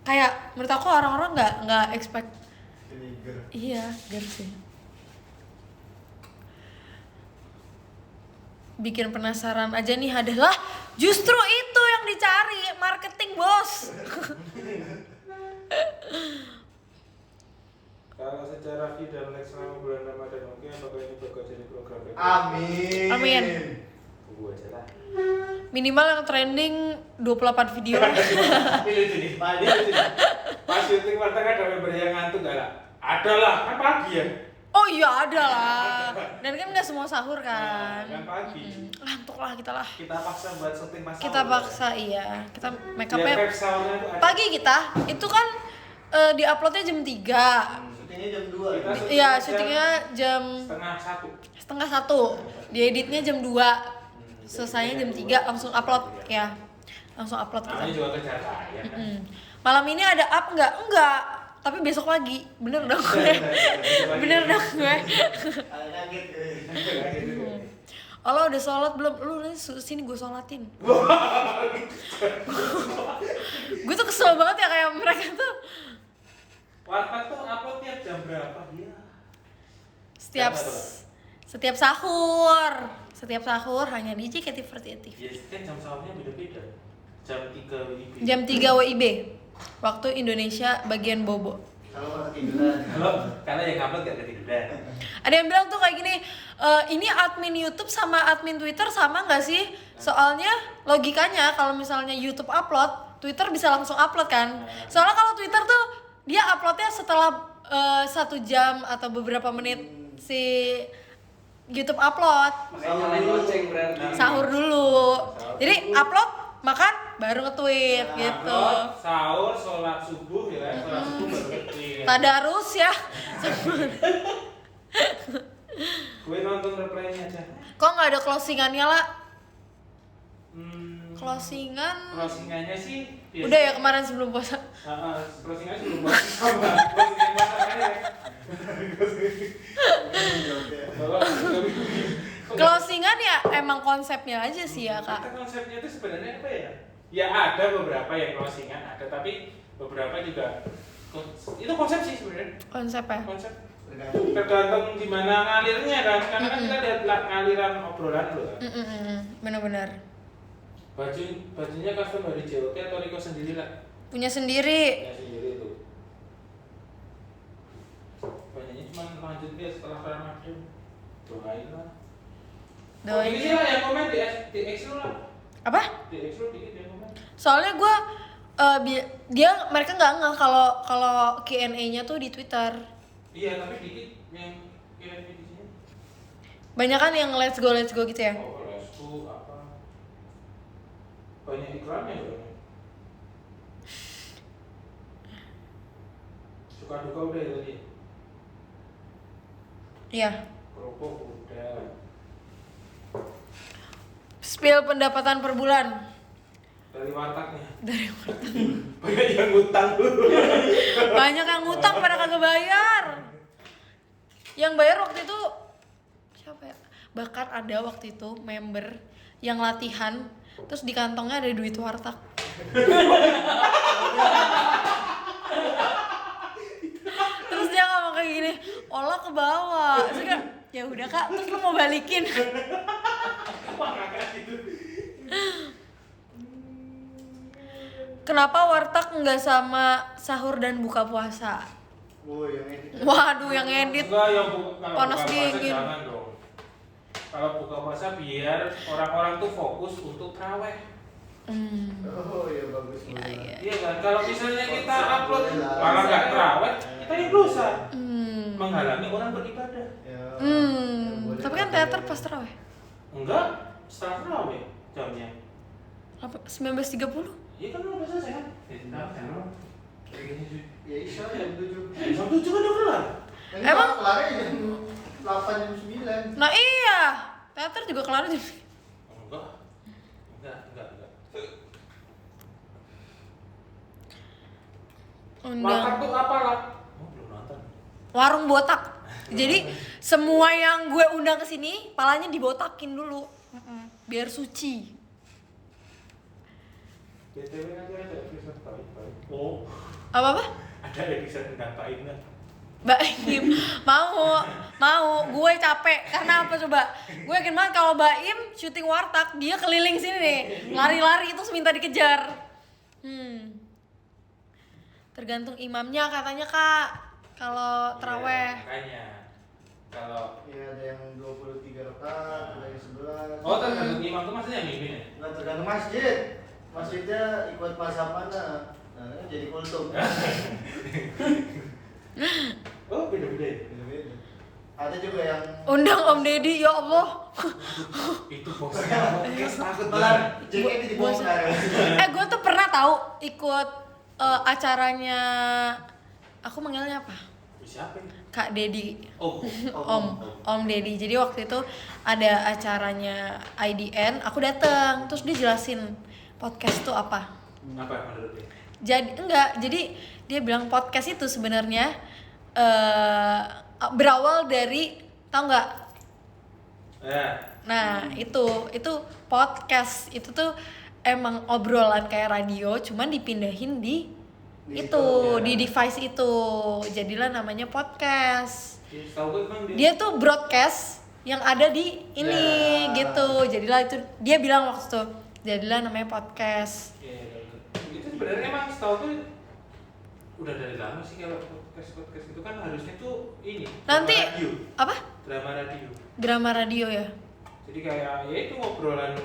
kayak menurut aku orang-orang nggak expect. Vinegar. Iya, bener sih. Bikin penasaran aja nih adalah justru itu yang dicari marketing bos. Kalau secara fee dan like selama bulan Ramadan oke, apakah ini bakal jadi program reguler? Amin. Amin. Tunggu aja lah. Minimal yang trending 28 video. Ini lucu nih, Pak. Ini lucu nih. Pas syuting warteg ada member yang ngantuk gak lah? Ada lah, kan pagi ya. Oh iya ada lah. Dan kan nggak semua sahur kan. Kan pagi. Ngantuk lah kita lah. Kita paksa buat syuting pas Kita sahur. paksa iya. Kita make Biar upnya vibe sahurnya tuh ada. pagi kita. Itu kan di uploadnya jam 3. Syutingnya jam 2. Kita syuting Iya, jam syutingnya jam setengah 1. 1:30. Dieditnya jam 2. Selesainya jam 3 langsung upload ya. Langsung upload Namanya kita. juga kejar tayang kan. Malam ini ada up nggak? Enggak. Tapi besok pagi. Bener dong gue. Bener dong gue. Kaget. Allah udah sholat belum? Lu nanti sini gue sholatin. Gue tuh kesel banget ya kayak mereka tuh Warteg tuh upload tiap jam berapa? Iya. setiap sahur. Setiap sahur hanya di JKT48. Ya kan jam sahurnya beda-beda. Jam 3 WIB. Jam 3 WIB. Waktu Indonesia bagian bobo. Kalau nggak ketiduran. Karena yang upload gak ketiduran. Ada yang bilang tuh kayak gini, ini admin YouTube sama admin Twitter sama nggak sih? Soalnya logikanya kalau misalnya YouTube upload, Twitter bisa langsung upload kan? Soalnya kalau Twitter tuh dia uploadnya setelah 1 jam atau beberapa menit si YouTube upload. Makanya nyalain lonceng berarti. Sahur dulu. Jadi upload, makan, baru nge-tweet gitu. Upload, sahur, sholat subuh ya kan? Sholat subuh baru nge-tweet. Tadarus ya. Gue nonton replaynya aja. Kok nggak ada closingannya lah? Closingannya sih biasa. Udah ya kemarin sebelum puasa. Closingannya sebelum puasa sama. Closingan puasa aja ya. Closingan ya emang konsepnya aja sih ya kak. Kita konsepnya itu sebenarnya apa ya? Ya ada beberapa yang closingan ada, tapi beberapa juga itu konsep sih sebenarnya. Konsep ya. Konsep tergantung gimana ngalirnya kan, karena kan kita lihat ngaliran obrolan lo kan. Bener-bener. Bajunya custom dari JOT atau Riko sendiri lah? Punya sendiri. Ya sendiri itu. Banyaknya cuma lanjut dia setelah Ramadan. Doain lah. Doain. Ini lah yang komen di X lu lah. Apa? Di X lu dikit yang komen. Soalnya gue mereka nggak ngeh kalau Q&A-nya tuh di Twitter. Iya tapi dikit yang Q&A di sini. Banyak kan yang let's go gitu ya. Oh, restu apa? Banyak iklannya ya. Suka duka udah ya tadi. Iya. Kerupuk udah. Spill pendapatan per bulan. Dari wartegnya. Dari warteg. Banyak yang ngutang dulu. Banyak yang ngutang pada kagak bayar. Yang bayar waktu itu siapa ya? Bahkan ada waktu itu member yang latihan terus di kantongnya ada duit warteg. Terus dia ngomong kayak gini, olah ke bawah. Terus kayak, ya udah kak, terus lu mau balikin. Kenapa warteg nggak sama sahur dan buka puasa? Oh, yang edit. Waduh, yang edit. Enggak, yang kalau Panas buka puasa dingin. jangan dong. Kalau buka puasa biar orang-orang tuh fokus untuk traweh. Oh, iya bagus. Iya. Iya kan? Kalau misalnya kita upload malah nggak traweh, kita yang dosa. menghalangi orang beribadah. Ya, Tapi kan teater pas terawih. Enggak, setelah terawih jamnya. 19.30. Iya kan udah selesai kan? Ya Isya jam 7. Jam 7 kan udah kelar. Emang? kelarnya jam 8 jam 9. Nah iya, teater juga kelar jam. Enggak. Makan tuh apa lah? Oh, belum nonton. Warung botak. Jadi semua yang gue undang ke sini, palanya dibotakin dulu. Biar suci. BTW nanti ada episode baik. Oh, Apa-apa? ada episode tentang Pak Ina. Mbak Im, mau, gue capek karena apa coba? Gue yakin banget kalau Mbak Im syuting warteg, dia keliling sini nih, lari-lari itu minta dikejar. Tergantung imamnya katanya kak, kalau terawih. Iya, makanya kalau Iya ada yang 23 rakaat, ada yang 11. oh tergantung imam tuh maksudnya mimpin ya? Nggak tergantung masjid. Masjidnya ikut mazhab mana? Nah, jadi kultum. Oh beda-beda. Beda-beda. Ada juga yang Undang Om Deddy, ya Allah. Itu bosnya podcast takut malah JKT dibongkar. Gue tuh pernah tahu ikut acaranya, aku manggilnya apa? Siapa ini? Kak Deddy. Oh, Om Deddy. Jadi waktu itu ada acaranya IDN, aku dateng, terus dia jelasin podcast tuh apa. apa menurut dia? Jadi dia bilang podcast itu sebenarnya berawal dari, tau nggak? Nah itu podcast itu tuh emang obrolan kayak radio, cuman dipindahin di itu ya. di device itu, jadilah namanya podcast. Tahu gue emang Dia tuh broadcast yang ada di ini Ya. gitu, jadilah itu dia bilang waktu itu jadilah namanya podcast. Iya. Itu sebenarnya emang setahu tuh udah dari lama sih kalau podcast itu kan harusnya tuh ini. Nanti drama radio. apa? Drama radio. Drama radio ya. Jadi kayak ya itu ngobrolan.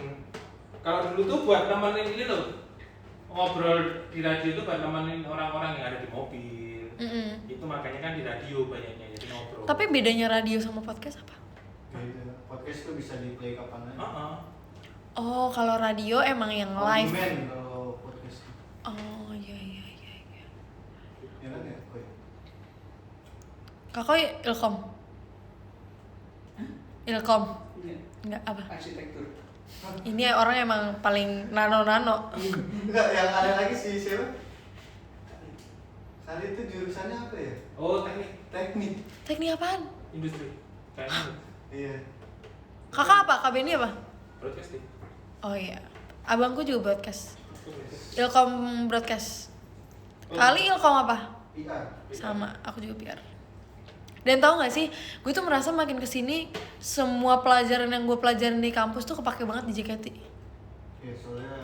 Kalau dulu tuh buat nemenin ini loh. Ngobrol di radio itu buat nemenin orang-orang yang ada di mobil. Itu makanya kan di radio banyaknya jadi ngobrol. Tapi bedanya radio sama podcast apa? Beda. Podcast tuh bisa di play kapan aja. Oh, kalau radio emang yang live. On demand kalau podcast. Oh, iya. Ya kan ya? Koi. Kakak Ilkom. Ilkom. Iya. Enggak apa? Arsitektur. Ini orang emang paling nano. Enggak, yang ada lagi si siapa? Kali itu jurusannya apa ya? Oh, teknik Teknik apaan? industri. Kayaknya Iya. Kakak apa? Kak Benny apa? broadcasting. Oh iya. Abangku juga broadcast. Ilkom broadcast. Oh. Kali Ilkom apa? PR. Sama, aku juga PR. Dan tau gak sih, gue tuh merasa makin kesini semua pelajaran yang gue pelajarin di kampus tuh kepake banget di JKT. Ya soalnya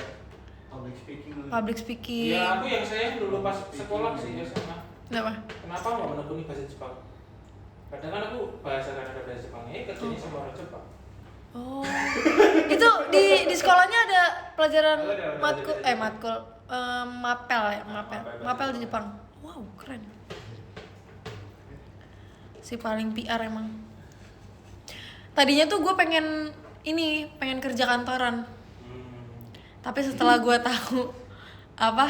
public speaking. Public speaking. Ya aku yang sayang dulu pas sekolah sih SMA. Kenapa? Kenapa nggak menekuni bahasa Jepang? Kadang kan aku bahasa kan ada bahasa Jepangnya, kerjanya sama orang Jepang. Oh, itu di sekolahnya ada pelajaran Ada, matkul, ada. matkul, mapel di Jepang. Wow, keren. Si paling PR emang. Tadinya tuh gue pengen kerja kantoran. Tapi setelah gue tahu apa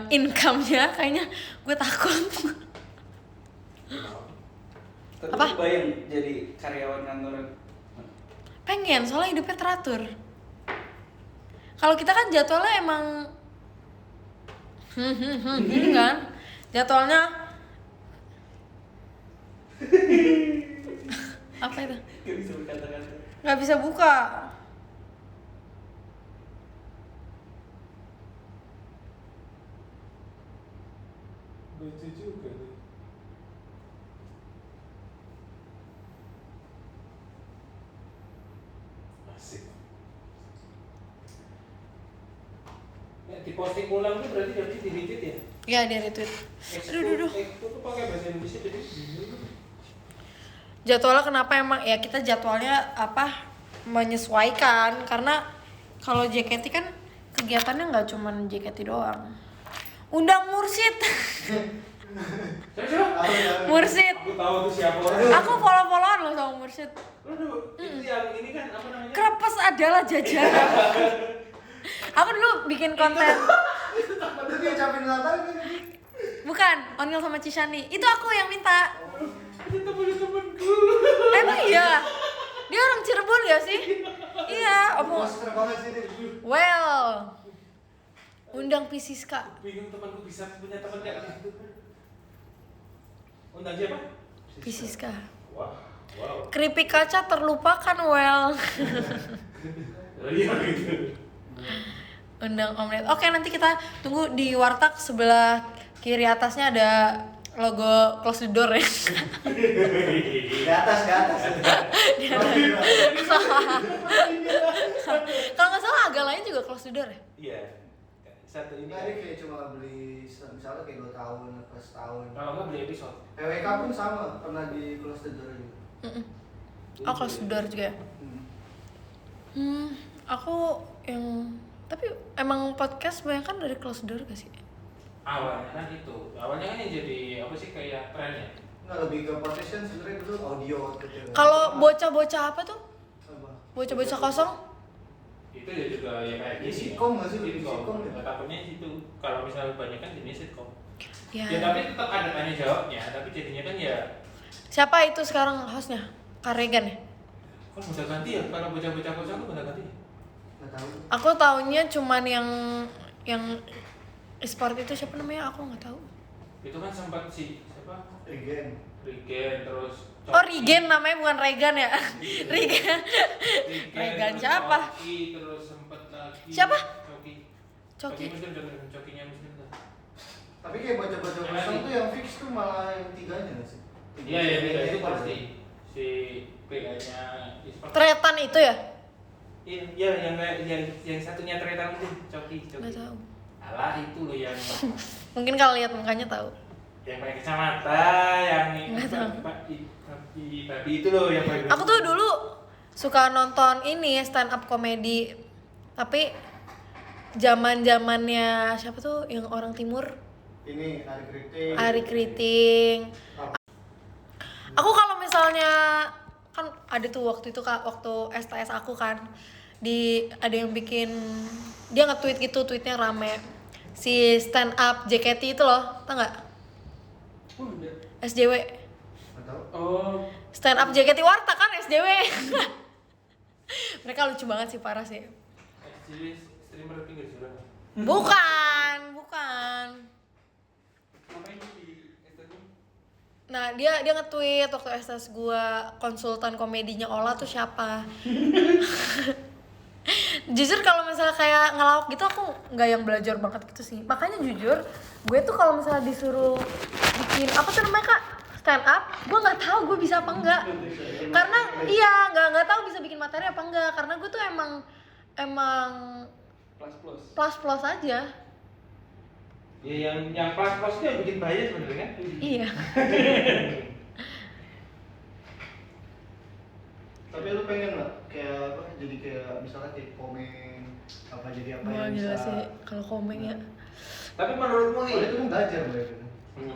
income-nya, kayaknya gue takut. Tapi Apa? bayang jadi karyawan kantoran. Pengen, soalnya hidupnya teratur. Kalau kita kan jadwalnya emang gini kan, jadwalnya apa itu? Gak bisa berkata-kata. Nggak bisa buka. Lucu juga tuh. Asik. Ya, diposting ulang tuh berarti di retweet ya? Ya dia retweet. Aduh. Itu tuh pakai bahasa Indonesia jadi Jadwalnya kenapa emang ya kita jadwalnya apa menyesuaikan, karena kalau JKT kan kegiatannya nggak cuman JKT doang. Undang mursyid. Siapa? Mursid. Aku tahu tuh siapa orang. Aku follow-followan loh sama Mursid. Aduh, itu yang ini kan apa namanya? Krepes adalah jajanan. Aku dulu bikin konten. Itu dia capek Natal kan? Bukan, Onil sama Cishani. Itu aku yang minta. Itu temen-temenku. Emang iya? Dia orang Cirebon gak sih? Iya, apa? Poster banget sih dia. Well. Undang Pisiska. Bingung temanku bisa punya teman kayak gitu. Undang siapa? Pisiska. Wow. Keripik kaca terlupakan, well. Iya gitu. Undang Omlet. Oke, nanti kita tunggu di warteg sebelah kiri atasnya ada logo close the door ya. Di atas. Kalau nggak salah agak lain juga close the door ya. Iya. Satu ini. Tadi kayak cuma beli misalnya kayak 2 tahun atau setahun. Kalau nggak beli episode. PWK pun sama, pernah di close the door juga. Oh, close the door juga ya. Aku yang tapi emang podcast banyak kan dari close the door gak sih? Awalnya kan itu. Awalnya kan yang jadi apa sih kayak trennya. Nggak, lebih ke podcast kan sebenarnya dulu audio gitu. Kalau bocah-bocah apa tuh? Apa? Bocah-bocah kosong? Itu ya juga ya kayak Di gini. sitkom nggak sih? Di Sitkom. sitkom ya? Nah, takutnya itu kalau misalnya banyak kan jenis sitkom. Ya. Ya tapi tetap ada tanya jawabnya, tapi jadinya kan ya Siapa itu sekarang hostnya? Karegan ya? kan udah ganti ya, kalau bocah-bocah kosong tuh udah ganti ya? Nggak tahu. Aku taunya cuman yang e-sport itu siapa namanya? Aku nggak tahu. Itu kan sempat si siapa? Regen. Rigen, terus Oh, Rigen namanya, bukan Regan ya? Rigen. Regan terus siapa? Coki, terus sempat lagi Siapa? Coki. Coki. Muslim, Cokinya Muslim kan? Tapi kayak baca-baca Yang kosong tadi. tuh yang fix tuh malah yang 3-nya nggak sih? Iya, ya, Tiga itu pasti. Si PA-nya e-sport. Tretan itu ya? Iya, yang satunya Tretan itu Coki. Nggak tahu. Alah itu loh yang Mungkin kalau lihat mukanya tahu. yang pakai kacamata, yang Nggak tahu. babi itu loh yang pakai. Aku tuh dulu suka nonton ini stand up comedy, tapi zaman-zamannya siapa tuh yang orang timur? Ini Ari Kriting. Ari Kriting. Aku kalau misalnya kan ada tuh waktu itu Kak, waktu STS aku kan ada yang bikin dia nge-tweet gitu, tweetnya rame. Si stand up JKT itu loh, tau nggak? SJW. Nggak tahu. Oh, Stand up JKT Warta kan SJW. Mereka lucu banget sih, parah sih. jadi streamer pinggir jalan. Bukan. Ngapain di STM? Nah, dia nge-tweet waktu STS gua, konsultan komedinya Ola tuh siapa. Jujur kalau misalnya kayak ngelawak gitu aku nggak yang belajar banget gitu sih. Makanya jujur, gue tuh kalau misalnya disuruh bikin apa tuh namanya Kak? Stand up, gue nggak tahu gue bisa apa enggak. Karena iya, nggak tahu bisa bikin materi apa enggak, karena gue tuh emang plus aja. Ya yang plus itu yang bikin bahaya sebenarnya kan? Iya. Tapi lu pengen nggak kayak apa? Jadi kayak misalnya kayak komen apa jadi apa Wah yang gila bisa. sih kalau komen ya. Tapi menurutmu Oh, itu nih, kan belajar mereka.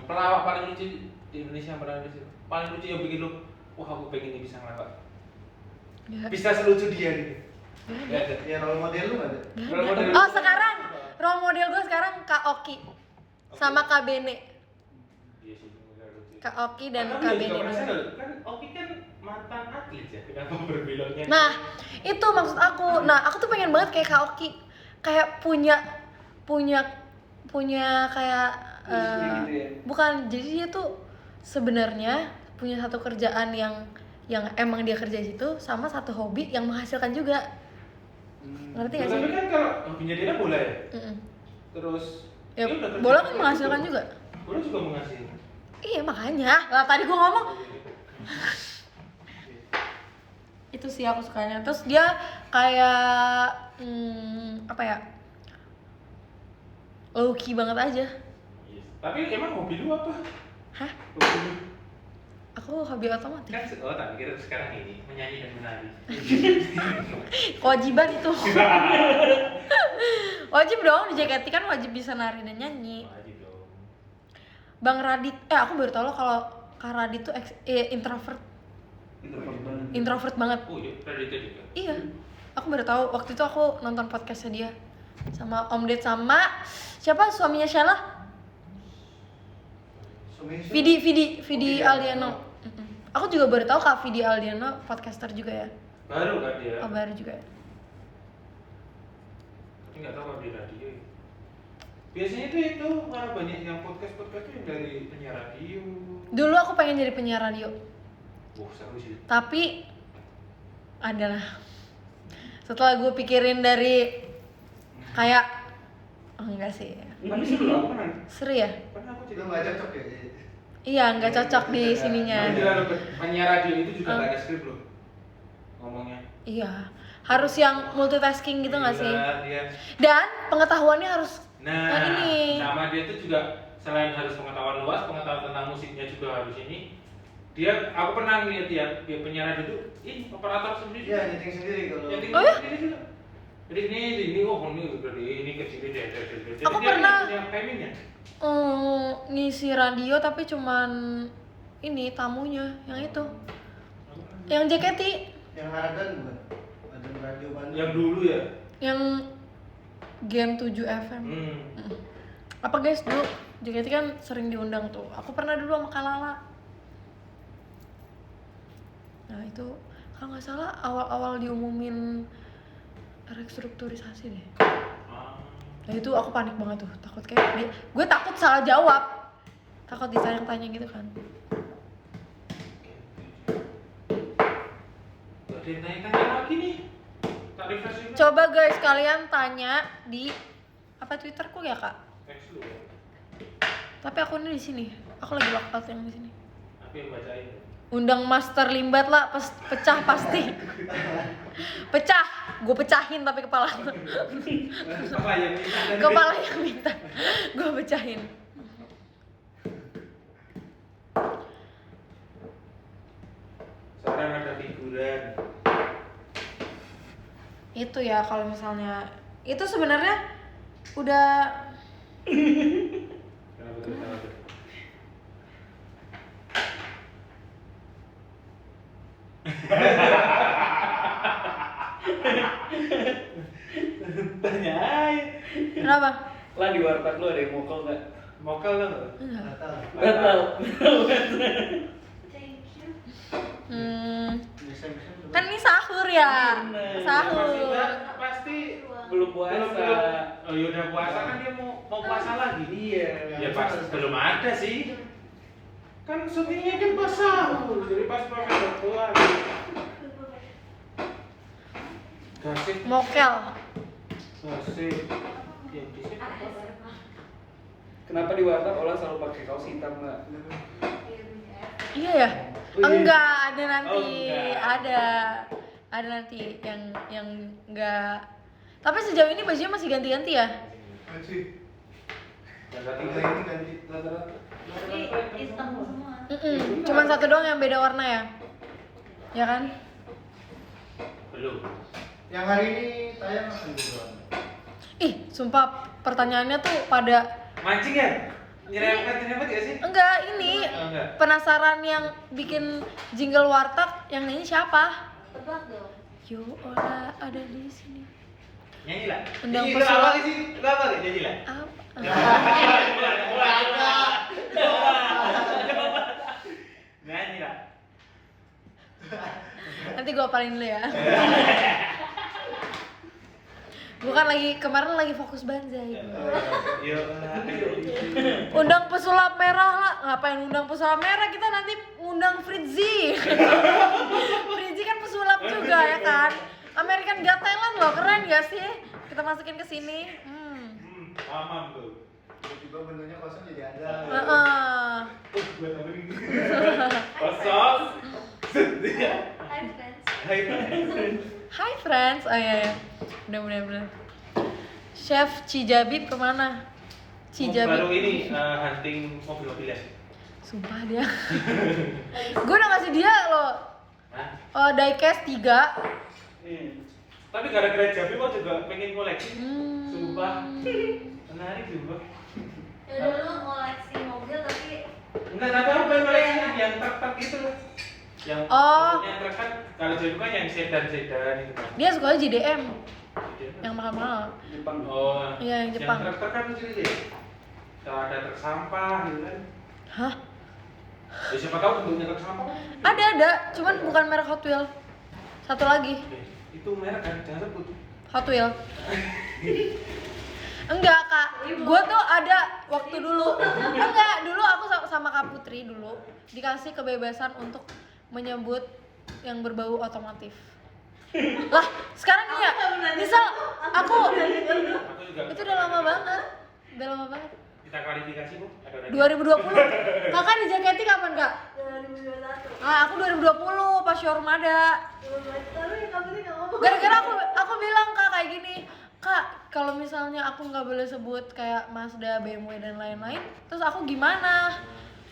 pelawak paling lucu di Indonesia yang pernah lucu, paling lucu yang bikin lu, wah aku pengen nih bisa ngelawak, Ya. bisa selucu dia gitu. Gak ada. Ya role model lu nggak ada? Role model Oh lu- sekarang role model gue sekarang Kak Oki sama Kak Bene. Iya sih, bener lucu. Kak Oki dan Tapi Kak dia juga Bene. penasaran, kan Oki kan mantan atlet ya, kenapa berbeloknya? Nah itu maksud aku. Nah aku tuh pengen banget kayak Kak Oki, kayak punya kayak Industri gitu ya? bukan, jadi dia tuh sebenarnya punya satu kerjaan yang emang dia kerja di situ, sama satu hobi yang menghasilkan juga. Ngerti gak sih? Tapi kan kalau hobinya dia bola ya, Mm-mm. terus Ya, dia udah kerja bola di kan situ. menghasilkan juga. Bola juga menghasilkan. Iya makanya. Lah tadi gua ngomong itu sih aku sukanya. Terus dia kayak apa ya? Low key banget aja. Yes. Tapi emang hobi lu apa? Hah? Hobi lu? Aku hobi otomotif. Kan tak pikir sekarang ini menyanyi dan menari. Kewajiban itu. Wajib dong, di JKT kan wajib bisa nari dan nyanyi. Wajib dong. Bang Radit. Aku baru tahu loh kalau Kak Radit tuh introvert. Introvert banget. Oh iya, Raditya juga. Iya. Aku baru tahu waktu itu aku nonton podcastnya dia sama Om Ded sama siapa suaminya Sheila? Vidi Aldiano. Aku juga baru tahu Kak Vidi Aldiano podcaster juga ya. Baru kan dia. Oh, baru juga ya. Tapi nggak tahu kalau di radio. Biasanya itu malah banyak yang podcast itu yang dari penyiar radio. Dulu aku pengen jadi penyiar radio. Wah, seru sih. Tapi adalah setelah gue pikirin dari kayak enggak sih. Tapi seru aku pernah. Seru ya? Pernah aku Itu jadi nggak cocok ya? Iya, nggak cocok di sininya. Penyiar radio itu juga nggak ada skrip loh ngomongnya. Iya, harus yang multitasking gitu nggak sih? Gila, dia. Dan pengetahuannya harus Nah, ini. sama dia itu juga selain harus pengetahuan luas, pengetahuan tentang musiknya juga harus ini. Dia, aku pernah ngeliat dia penyiar radio itu, ini operator sendiri. Iya, nyeting sendiri kalau. Nyeting Oh ya? sendiri juga. Jadi ini dari ini ke sini deh. Jadi Aku dia pernah- punya timingnya. Ngisi radio tapi cuman ini tamunya yang itu, yang JKT, Yang Haradan bukan? Ada radio Bandung. Yang dulu ya. yang Gen 7 FM. Apa guys dulu JKT kan sering diundang tuh. Aku pernah dulu sama Kalala. Nah itu kalau nggak salah awal-awal diumumin restrukturisasi deh. Nah itu aku panik banget tuh, takut kayak gue takut salah jawab, takut ditanya-tanya gitu kan. Gak ada yang tanya-tanya lagi nih. Tak refresh juga. Coba guys kalian tanya di apa Twitterku ya kak. Teks lu ya. Tapi akunnya di sini. Aku lagi lockout yang di sini. Aku yang bacain. Undang Master Limbat lah, pecah pasti. Pecah, gue pecahin tapi kepala. Apa yang minta dan Kepala yang minta, gue pecahin. sekarang ada figuran. Itu ya kalau misalnya itu sebenarnya udah Kenapa tuh? Kenapa tuh? Tanya aja. kenapa? Lah di warteg lu ada yang mokal nggak? Mokal lo nggak? Enggak. Batal. Thank you. Bisa juga. Kan ini sahur ya, Bener. sahur. Pasti Belum puasa. Oh ya udah puasa kan dia mau puasa lagi. Iya. Ya pas belum ada sih. Kan syutingnya kan pas sahur, jadi pas pakai doang. Gasik. Mokel. Gasik. Ya di sini apa? Kenapa di warteg Ola selalu pakai kaos hitam nggak? Iya ya? Oh, iya. Enggak, ada nanti. Oh, enggak. Ada nanti yang enggak. Tapi sejauh ini bajunya masih ganti-ganti ya? Masih. Ganti Ini ganti. rata-rata. Ini hitam semua. Cuman satu doang yang beda warna ya? Ya kan? Belum. Yang hari ini tayang akan dibuat. Ih, sumpah pertanyaannya tuh pada Mancing ya? Nyerempet ya sih? enggak ini Oh, enggak. penasaran yang bikin jingle warteg yang nyanyi siapa? Tebak dong. Yo Ola ada di sini. Nyanyi lah. Undang Nyanyi, pesulap. lu apa sih? Lu apa? Nyanyi lah. Nyanyi lah. Nanti gue apalin dulu ya. Gue kan kemarin lagi fokus banzai. Yo. Undang pesulap merah lah. Ngapain undang pesulap merah? Kita nanti undang Fritzy. Fritzy kan pesulap juga ya kan. American Got Talent loh, keren gak sih? Kita masukin ke sini. Mamam tuh. Tiba-tiba bentuknya kosong jadi ada. Kosong. Hi friends. Hi friends. Oh iya ya. Bener. Chef Cijabib kemana? Baru Cijabib. ini hunting mobil-mobilan. Sumpah dia. Gue udah ngasih dia loh. Diecast 3. Tapi gara-gara Jabi kok juga pengen koleksi. Hmm. Sumpah. Menarik juga. Ya dulu ngoleksi mobil tapi Enggak apa-apa yang truk itu. Yang Oh. maksudnya truk kan kalau jadi kan yang sedan-sedan itu kan. Dia sukanya JDM Jadi apa? yang mahal-mahal. Jepang. Oh, Iya, yang Jepang. Yang truk kan lucu ya. Kalau ada truk sampah gitu kan. Hah? Ya, siapa tahu bentuknya truk sampah. Ada, cuman bukan merek Hot Wheels. Satu lagi, Itu merek kan, jangan sebut. Hot Wheels. Enggak kak, gue tuh ada waktu dulu. Enggak, dulu aku sama Kak Putri dulu dikasih kebebasan untuk menyebut yang berbau otomotif. Lah, sekarang nih ya, misal aku Aku juga. itu udah lama banget, udah lama banget. Kita klarifikasi Bu, ada lagi. 2020, kakak di jaketi kapan kak? 2021. Ah, aku 2020 pas showroom ada. Tapi kamu nih nggak ngomong. Gara-gara aku bilang kak kayak gini, kak kalau misalnya aku nggak boleh sebut kayak Mazda, BMW dan lain-lain, terus aku gimana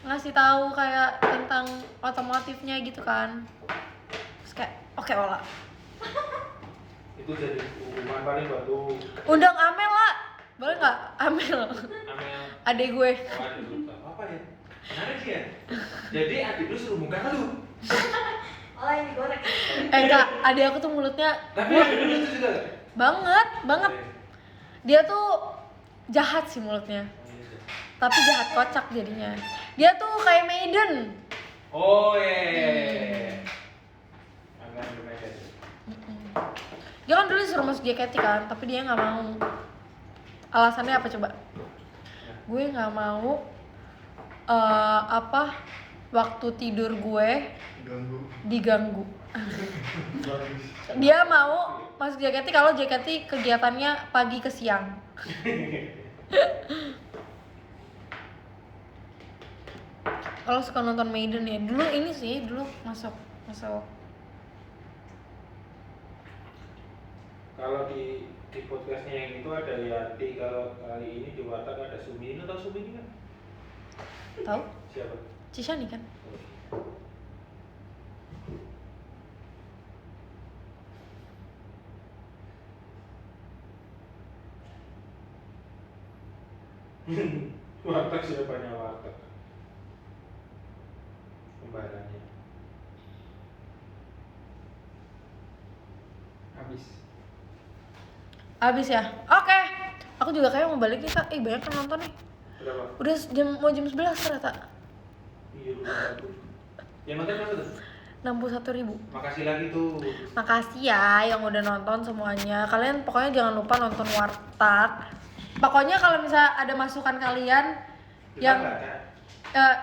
ngasih tahu kayak tentang otomotifnya gitu kan? Terus kayak oke olah. Itu jadi hukuman paling buat lu. Undang Amel lah, boleh nggak Amel? Amel. Adek gue. Oh, adik lu. Gak apa ya? Menarik sih ya. Jadi adik lu suruh muka lu. Oh yang digoreng. Kak, adek aku tuh mulutnya Tapi adik lu itu juga. banget. Dia tuh jahat sih mulutnya, tapi jahat kocak jadinya. Dia tuh kayak Maiden. Oh iya. Angkat berbeda. Dia kan dulu disuruh masuk JKT kan, tapi dia nggak mau. Alasannya apa coba? Gue nggak mau waktu tidur gue diganggu. Dia mau masuk JKT kalau JKT kegiatannya pagi ke siang. Kalau suka nonton Maiden ya, dulu ini sih dulu masuk. Kalau di podcastnya yang itu ada Yati, kalau kali ini di Warteg ada Sumi. Lu tau Sumi ini kan? Tahu? Siapa? Cishani kan? Warteg siapanya Warteg? Kembarannya. Habis ya? Oke. Aku juga kayak mau balik nih kak. Banyak kan nonton nih. Berapa? Udah mau jam 11 ternyata. Iya lu bagus. Yang nonton berapa tuh? 61.000. Makasih lagi tuh. Makasih ya yang udah nonton semuanya. Kalian pokoknya jangan lupa nonton Warteg. Pokoknya kalau misalnya ada masukan kalian yang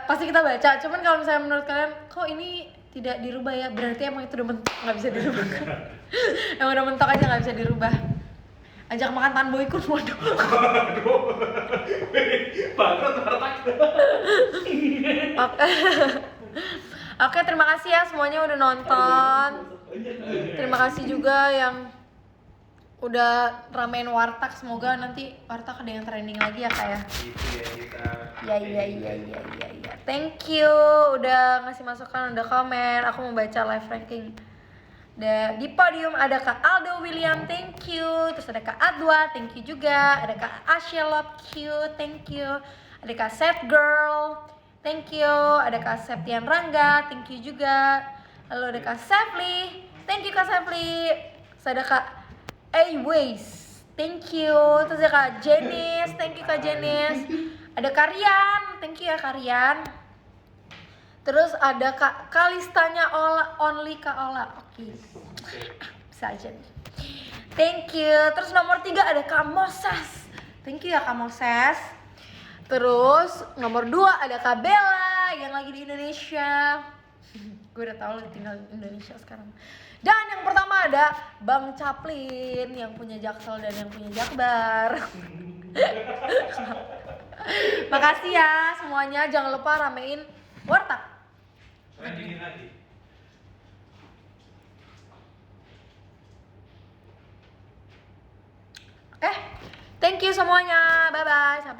pasti kita baca. Cuman kalau misalnya menurut kalian kok ini tidak dirubah ya, berarti emang itu udah mentok, nggak bisa dirubah. Emang udah mentok aja nggak bisa dirubah. Ajak makan Tan Boy Kun, waduh. Bangkrut Warteg. Oke, terima kasih ya semuanya udah nonton. Terima kasih juga yang udah ramein Warteg. Semoga nanti Warteg ada yang trending lagi ya kak ya. Itu ya kita. Iya. Thank you udah ngasih masukan, udah komen. Aku mau baca live ranking. Di podium ada Kak Aldo William, thank you. Terus ada Kak Adwa, thank you juga. Ada Kak Asya Love Q, thank you. Ada Kak Set Girl, thank you. Ada Kak Septian Rangga, thank you juga. Lalu ada Kak Sefli, thank you Kak Sefli. Terus ada Kak Aways, thank you. Terus ada Kak Jenis, thank you Kak Jenis. Ada Karian, thank you ya Karian. Terus ada Kak Kalistanya Only Kak Ola. Oke. Bisa aja nih. Thank you. Terus nomor 3 ada Kak Moses. Thank you ya Kak Moses. Terus nomor 2 ada Kak Bella yang lagi di Indonesia. Gue udah tahu tinggal di Indonesia sekarang. Dan yang pertama ada Bang Caplin yang punya Jaksel dan yang punya Jakbar. Makasih ya semuanya. Jangan lupa ramein Warteg. Trendingin lagi. Oke, thank you semuanya. Bye bye. Sampai